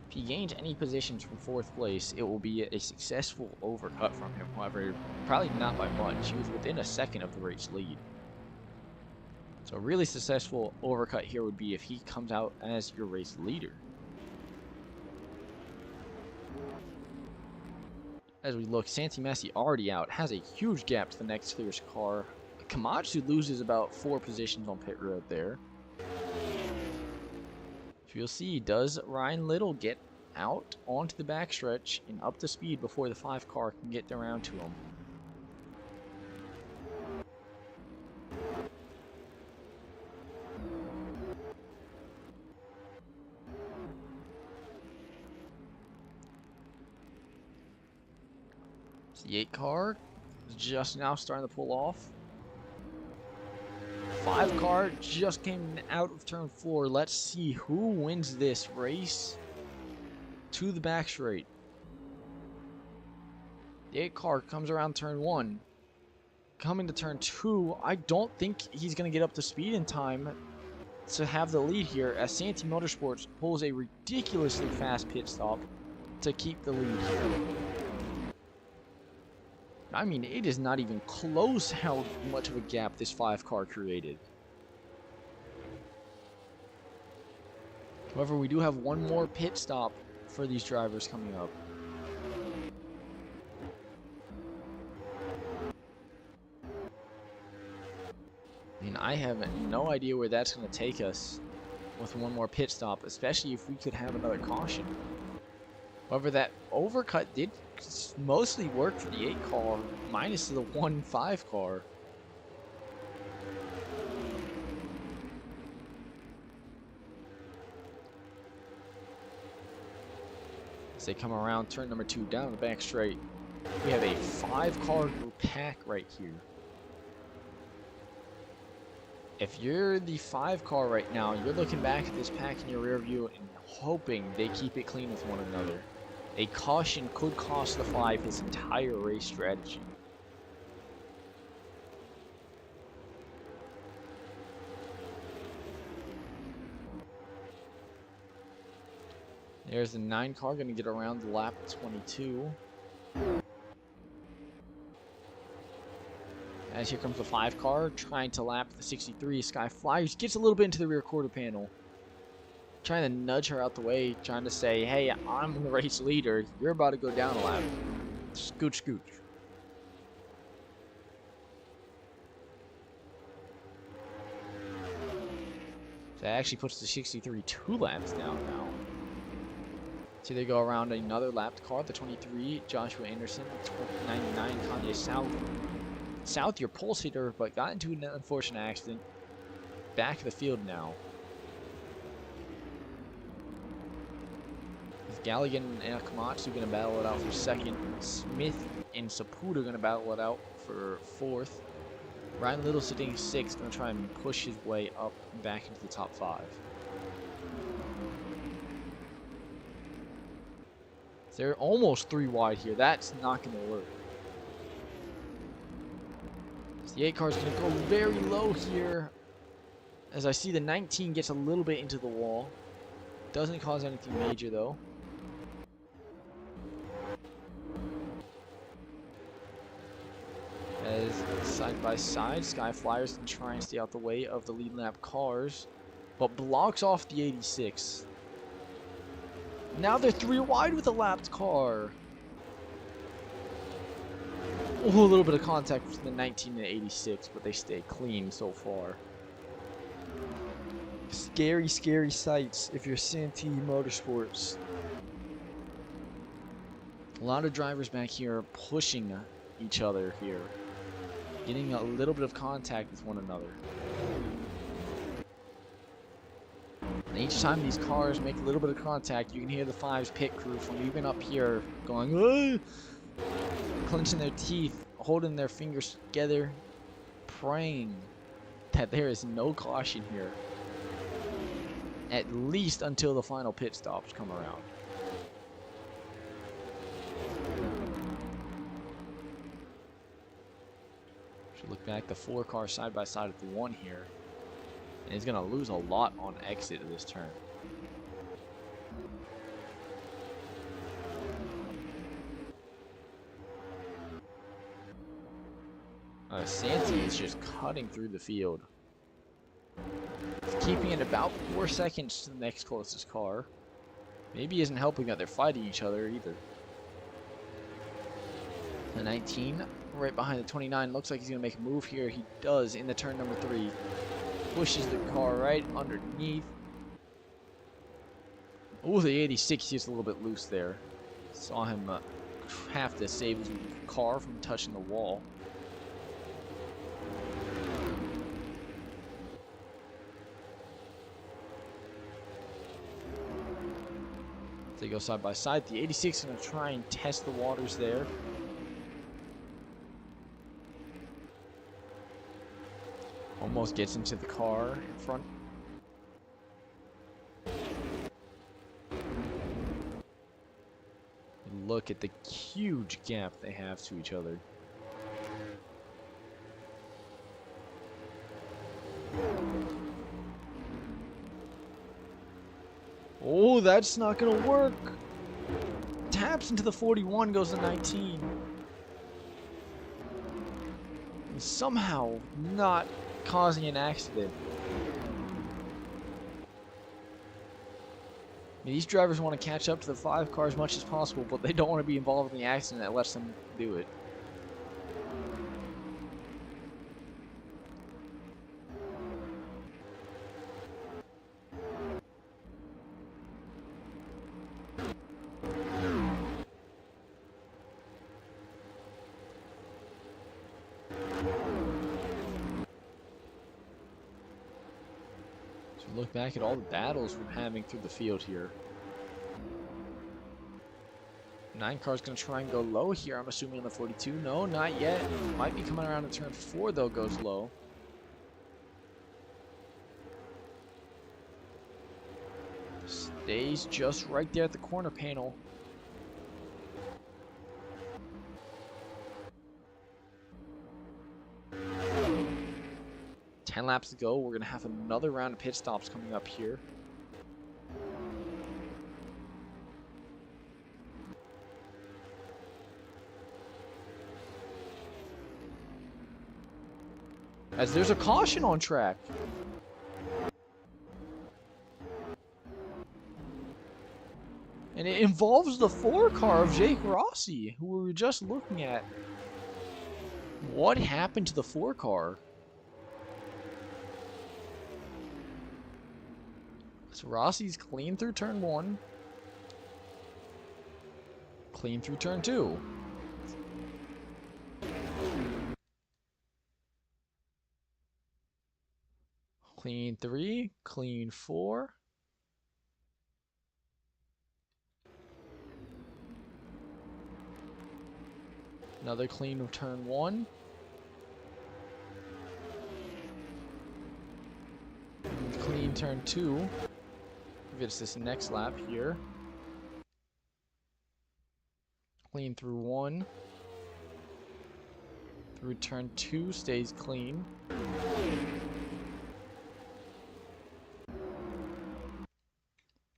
If he gains any positions from 4th place, it will be a successful overcut from him. However, probably not by much. He was within a second of the race lead. So a really successful overcut here would be if he comes out as your race leader. As we look, Santi Messi already out, has a huge gap to the next clearest car. Kamatsu loses about 4 positions on pit road there. So you'll see, does Ryan Little get out onto the backstretch and up to speed before the 5 car can get around to him? The 8 car is just now starting to pull off. 5 car just came out of turn 4. Let's see who wins this race to the back straight. The 8 car comes around turn 1. Coming to turn 2, I don't think he's going to get up to speed in time to have the lead here as Santi Motorsports pulls a ridiculously fast pit stop to keep the lead here. I mean, it is not even close how much of a gap this 5 car created. However, we do have one more pit stop for these drivers coming up. I mean, I have no idea where that's going to take us with one more pit stop, especially if we could have another caution. However, that overcut did mostly work for the 8 car, minus the 1-5 car. As they come around turn number 2 down the back straight, we have a 5 car group pack right here. If you're the 5 car right now, you're looking back at this pack in your rear view and hoping they keep it clean with one another. A caution could cost the 5 his entire race strategy. There's the 9 car going to get around the lap 22. As here comes the 5 car trying to lap the 63. Sky Flyers gets a little bit into the rear quarter panel. Trying to nudge her out the way, trying to say, hey, I'm the race leader. You're about to go down a lap. Scooch, scooch. So that actually puts the 63 2 laps down now. So they go around another lapped car, the 23, Joshua Anderson, 99, Kanye South. South, your pole sitter, but got into an unfortunate accident. Back of the field now. Galligan and Akamatsu going to battle it out for second. Smith and Saputo going to battle it out for fourth. Ryan Little sitting sixth, going to try and push his way up back into the top 5. They're almost 3 wide here. That's not going to work. So the 8 car is going to go very low here. As I see the 19 gets a little bit into the wall. Doesn't cause anything major though. As side by side, Sky Flyers can try and stay out the way of the lead lap cars, but blocks off the 86. Now they're 3 wide with a lapped car. Oh, a little bit of contact between the 19 and the 86, but they stay clean so far. Scary, scary sights if you're Santee Motorsports. A lot of drivers back here pushing each other here. Getting a little bit of contact with one another. And each time these cars make a little bit of contact, you can hear the 5's pit crew from even up here going, "Ugh!" Clenching their teeth, holding their fingers together, praying that there is no caution here. At least until the final pit stops come around. Should look back, the 4 car side by side at the 1 here. And he's going to lose a lot on exit of this turn. Santee is just cutting through the field. Keeping it about 4 seconds to the next closest car. Maybe isn't helping that they're fighting each other either. The 19 right behind the 29 looks like he's going to make a move here. He does in the turn number 3. Pushes the car right underneath. Oh, the 86 is a little bit loose there. Saw him have to save his car from touching the wall. They go side by side. The 86 is going to try and test the waters there. Almost gets into the car in front. Look at the huge gap they have to each other. Oh, that's not going to work. Taps into the 41, goes to 19. And somehow not causing an accident. These drivers want to catch up to the 5 car as much as possible, but they don't want to be involved in the accident that lets them do it. Look back at all the battles we're having through the field here. 9 car's going to try and go low here, I'm assuming on the 42. No, not yet. Might be coming around to turn 4 though, goes low. Stays just right there at the corner panel. Ten laps to go. We're going to have another round of pit stops coming up here. As there's a caution on track. And it involves the 4 car of Jake Rossi, who we were just looking at. What happened to the 4 car? So Rossi's clean through turn 1. Clean through turn 2. Clean 3, clean 4. Another clean of turn 1. Clean turn 2. Gives us this next lap here. Clean through 1. Through turn 2 stays clean.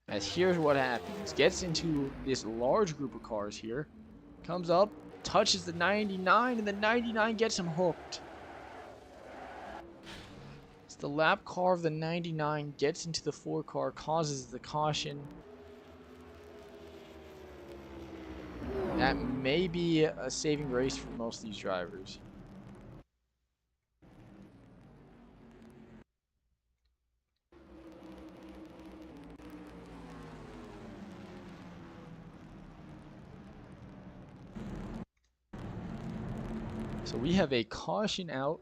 As here's what happens. Gets into this large group of cars here. Comes up, touches the 99, and the 99 gets him hooked. It's the lap car of the 99 gets into the 4 car, causes the caution. That may be a saving grace for most of these drivers. So we have a caution out.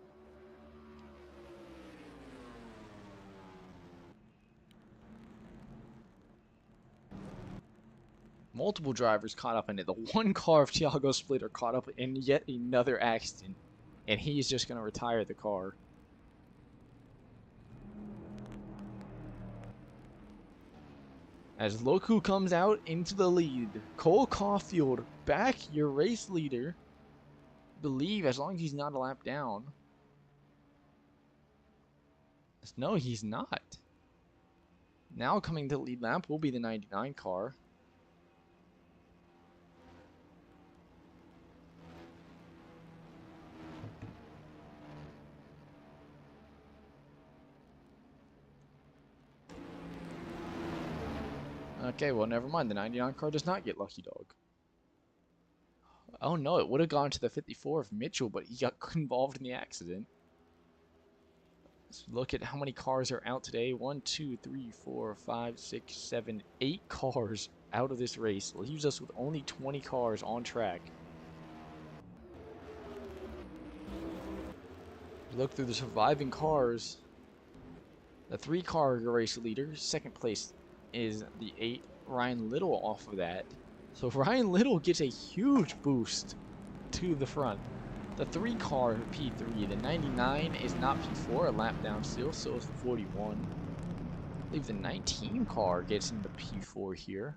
Multiple drivers caught up in it. The 1 car of Thiago Splitter caught up in yet another accident. And he's just going to retire the car. As Loku comes out into the lead. Cole Caulfield, back your race leader. Believe as long as he's not a lap down. No, he's not. Now coming to the lead lap will be the 99 car. Okay, well, never mind. The 99 car does not get Lucky Dog. Oh no, it would have gone to the 54 of Mitchell, but he got involved in the accident. Let's look at how many cars are out today. 1, 2, 3, 4, 5, 6, 7, 8 cars out of this race. Leaves us with only 20 cars on track. Look through the surviving cars. The 3 car race leader, second place is the 8, Ryan Little off of that. So Ryan Little gets a huge boost to the front. The 3 car P3, the 99 is not P4, a lap down still, so is the 41. I believe the 19 car gets into P4 here.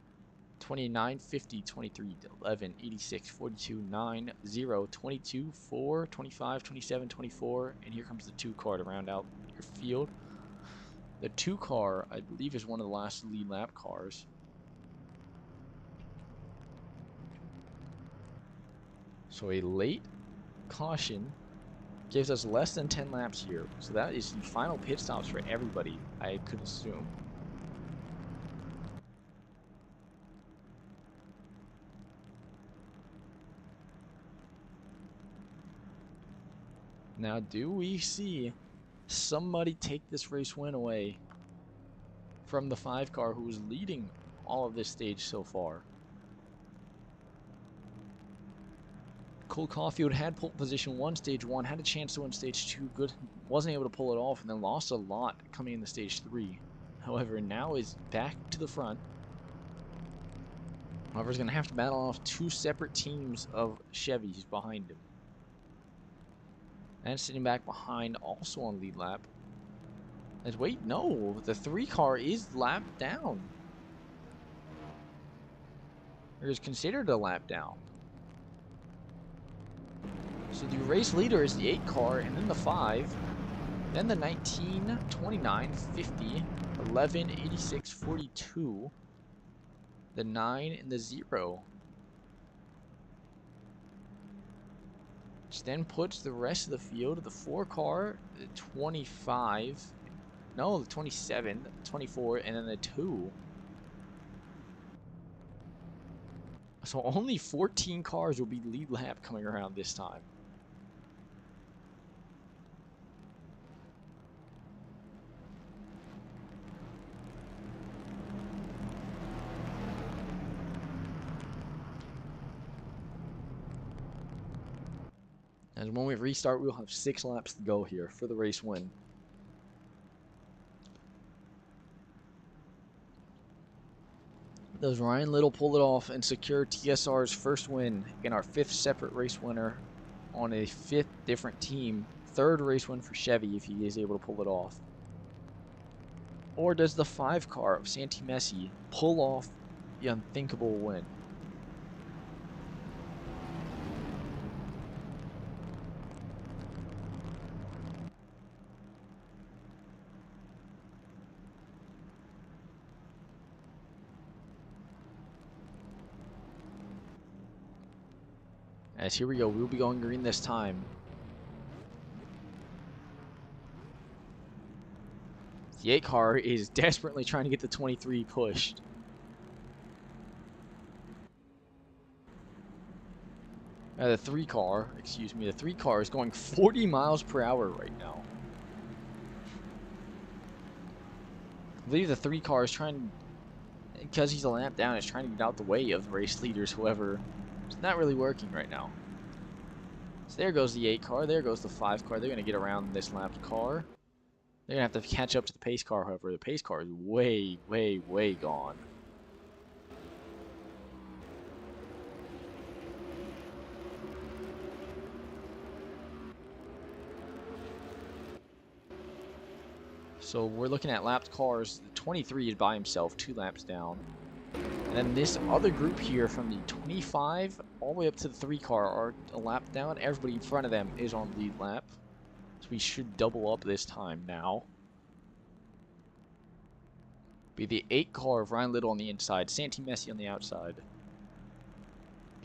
29, 50, 23, 11, 86, 42, 9, 0, 22, 4, 25, 27, 24, and here comes the 2 car to round out your field. The 2 car, I believe, is one of the last lead lap cars. So a late caution gives us less than 10 laps here. So that is the final pit stops for everybody, I could assume. Now, do we see somebody take this race win away from the 5 car who was leading all of this stage so far? Cole Caulfield had pole position 1, stage 1, had a chance to win stage 2, good, wasn't able to pull it off, and then lost a lot coming into stage 3. However, now is back to the front. However, he's going to have to battle off 2 separate teams of Chevys behind him. And sitting back behind, also on lead lap. As wait, no, the 3 car is lapped down. Or is considered a lap down. So the race leader is the 8 car, and then the 5, then the 19, 29, 50, 11, 86, 42, the 9, and the 0. which then puts the rest of the field, the 4 car, the 25, no, the 27, the 24, and then the 2. So only 14 cars will be lead lap coming around this time. And when we restart, we'll have 6 laps to go here for the race win. Does Ryan Little pull it off and secure TSR's first win and our 5th separate race winner on a 5th different team? 3rd race win for Chevy if he is able to pull it off. Or does the 5 car of Santi Messi pull off the unthinkable win? As here we go, we'll be going green this time. The 8 car is desperately trying to get the 23 pushed. The 3 car, excuse me, the 3 car is going 40 miles per hour right now. I believe the 3 car is trying, because he's a lap down, is trying to get out the way of the race leaders, however. It's not really working right now. So there goes the 8 car. There goes the 5 car. They're going to get around this lapped car. They're going to have to catch up to the pace car, however. The pace car is way, way, way gone. So we're looking at lapped cars. The 23 is by himself, 2 laps down. And then this other group here from the 25 all the way up to the 3 car are a lap down. Everybody in front of them is on the lead lap. So we should double up this time now. Be the 8 car of Ryan Little on the inside, Santi Messi on the outside.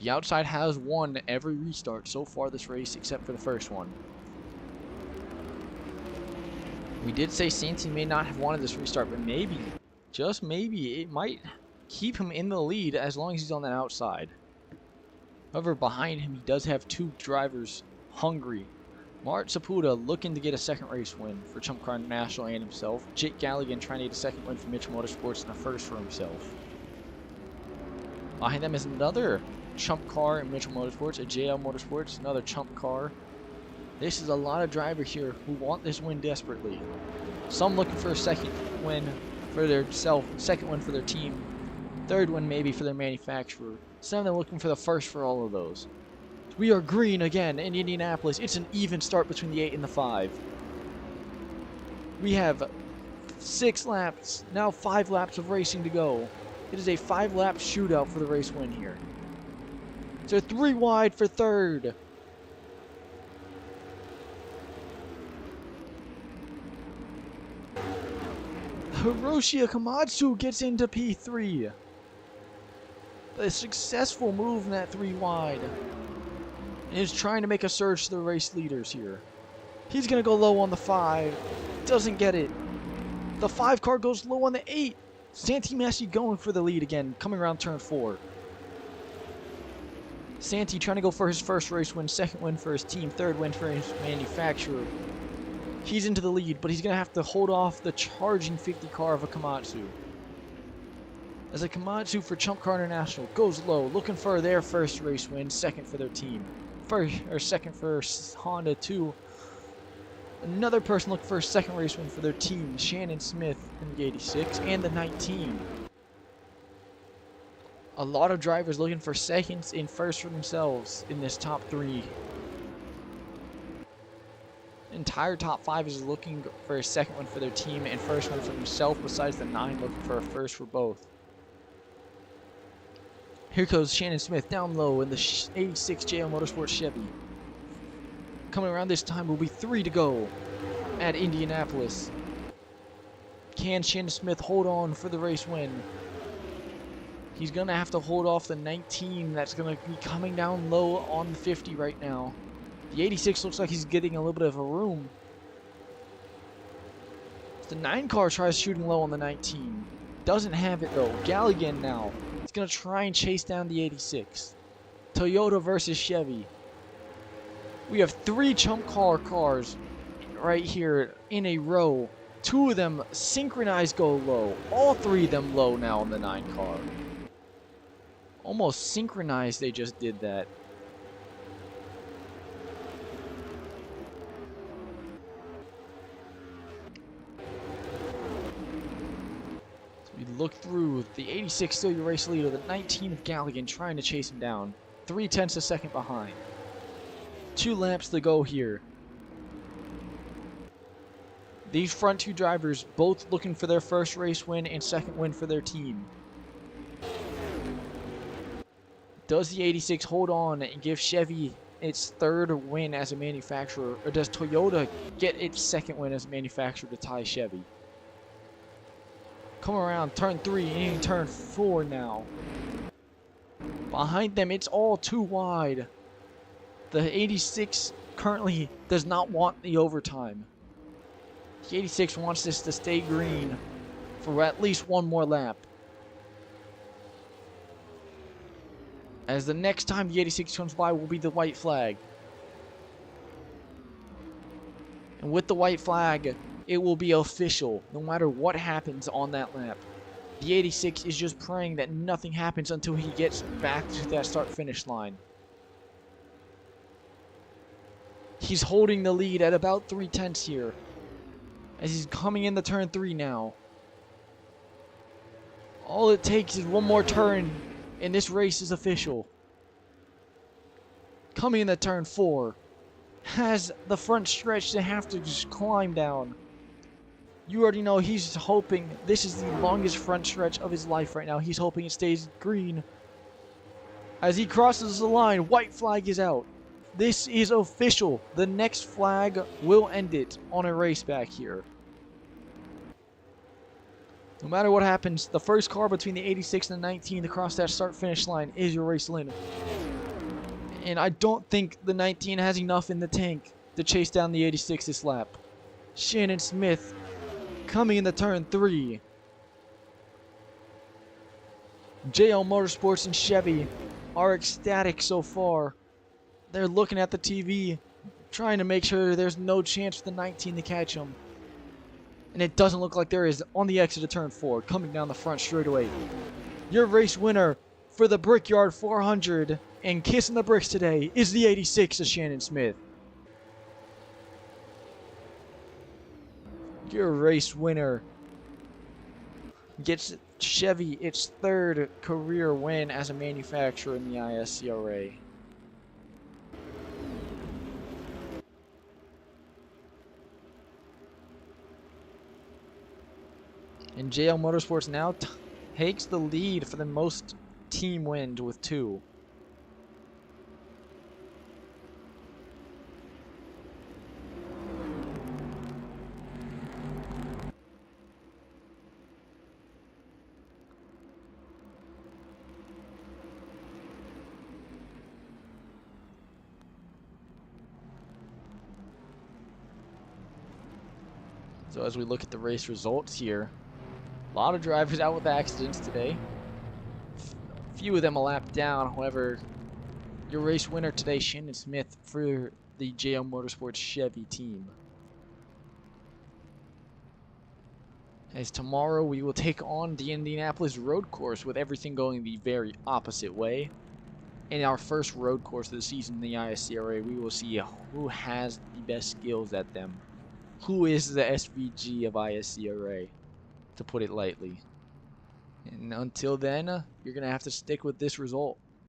The outside has won every restart so far this race except for the first one. We did say Santi may not have wanted this restart, but maybe, just maybe, it might keep him in the lead as long as he's on that outside. However, behind him, he does have 2 drivers hungry. Mart Saputa looking to get a 2nd race win for Chump Car International and himself. Jake Galligan trying to get a 2nd win for Mitchell Motorsports and a 1st for himself. Behind them is another Chump Car and Mitchell Motorsports, a JL Motorsports, another Chump Car. This is a lot of drivers here who want this win desperately. Some looking for a 2nd win for their 2nd win for their team, 3rd win maybe for their manufacturer. Some of them looking for the 1st for all of those. We are green again in Indianapolis. It's an even start between the 8 and the 5. We have 6 laps, now 5 laps of racing to go. It is a 5-lap shootout for the race win here. So 3 wide for 3rd. Hiroshi Akamatsu gets into P3. A successful move in that 3 wide. And is trying to make a surge to the race leaders here. He's going to go low on the 5. Doesn't get it. The 5 car goes low on the 8. Santi Messi going for the lead again, coming around turn 4. Santi trying to go for his 1st race win, 2nd win for his team, 3rd win for his manufacturer. He's into the lead, but he's going to have to hold off the charging 50 car of a Komatsu. As a Komatsu for Chump Car International goes low, looking for their 1st race win, 2nd for their team. 2nd for Honda 2. Another person looking for a 2nd race win for their team, Shannon Smith in the 86 and the 19. A lot of drivers looking for 2nds and 1st for themselves in this top 3. Entire top 5 is looking for a 2nd one for their team and 1st one for themselves, besides the 9 looking for a 1st for both. Here goes Shannon Smith down low in the 86 JL Motorsports Chevy. Coming around this time will be 3 to go at Indianapolis. Can Shannon Smith hold on for the race win? He's going to have to hold off the 19 that's going to be coming down low on the 50 right now. The 86 looks like he's getting a little bit of a room. The 9 car tries shooting low on the 19. Doesn't have it though. Galligan now. He's going to try and chase down the 86. Toyota versus Chevy. We have 3 chump car cars right here in a row. 2 of them synchronized go low. All 3 of them low now on the 9 car. Almost synchronized, they just did that. So we look through the 86 still your race leader, the 19 of Galligan trying to chase him down. 3/10 a second behind. 2 laps to go here. These front 2 drivers both looking for their first race win and second win for their team. Does the 86 hold on and give Chevy its 3rd win as a manufacturer, or does Toyota get its 2nd win as a manufacturer to tie Chevy? Come around turn 3 and turn 4 now. Behind them, it's all too wide. The 86 currently does not want the overtime. The 86 wants this to stay green for at least 1 more lap. As the next time the 86 comes by will be the white flag. And with the white flag, it will be official no matter what happens on that lap. The 86 is just praying that nothing happens until he gets back to that start-finish line. He's holding the lead at about 3/10 here. As he's coming into turn 3 now. All it takes is 1 more turn and this race is official. Coming into turn 4. Has the front stretch to have to just climb down. You already know he's hoping this is the longest front stretch of his life right now. He's hoping it stays green. As he crosses the line, white flag is out. This is official. The next flag will end it on a race back here. No matter what happens, the first car between the 86 and the 19 to cross that start-finish line is your race winner. And I don't think the 19 has enough in the tank to chase down the 86 this lap. Shannon Smith coming into turn 3. JL Motorsports and Chevy are ecstatic so far. They're looking at the TV, trying to make sure there's no chance for the 19 to catch them. And it doesn't look like there is on the exit of turn 4, coming down the front straightaway. Your race winner for the Brickyard 400 and kissing the bricks today is the 86 of Shannon Smith. Your race winner gets Chevy its 3rd career win as a manufacturer in the ISCRA. And JL Motorsports now takes the lead for the most team wins with 2. So as we look at the race results here, a lot of drivers out with accidents today. Few of them a lap down. However, your race winner today, Shannon Smith, for the JL Motorsports Chevy team. As tomorrow we will take on the Indianapolis road course with everything going the very opposite way. In our first road course of the season in the ISCRA, we will see who has the best skills at them. Who is the SVG of ISCRA, to put it lightly. And until then, you're going to have to stick with this result.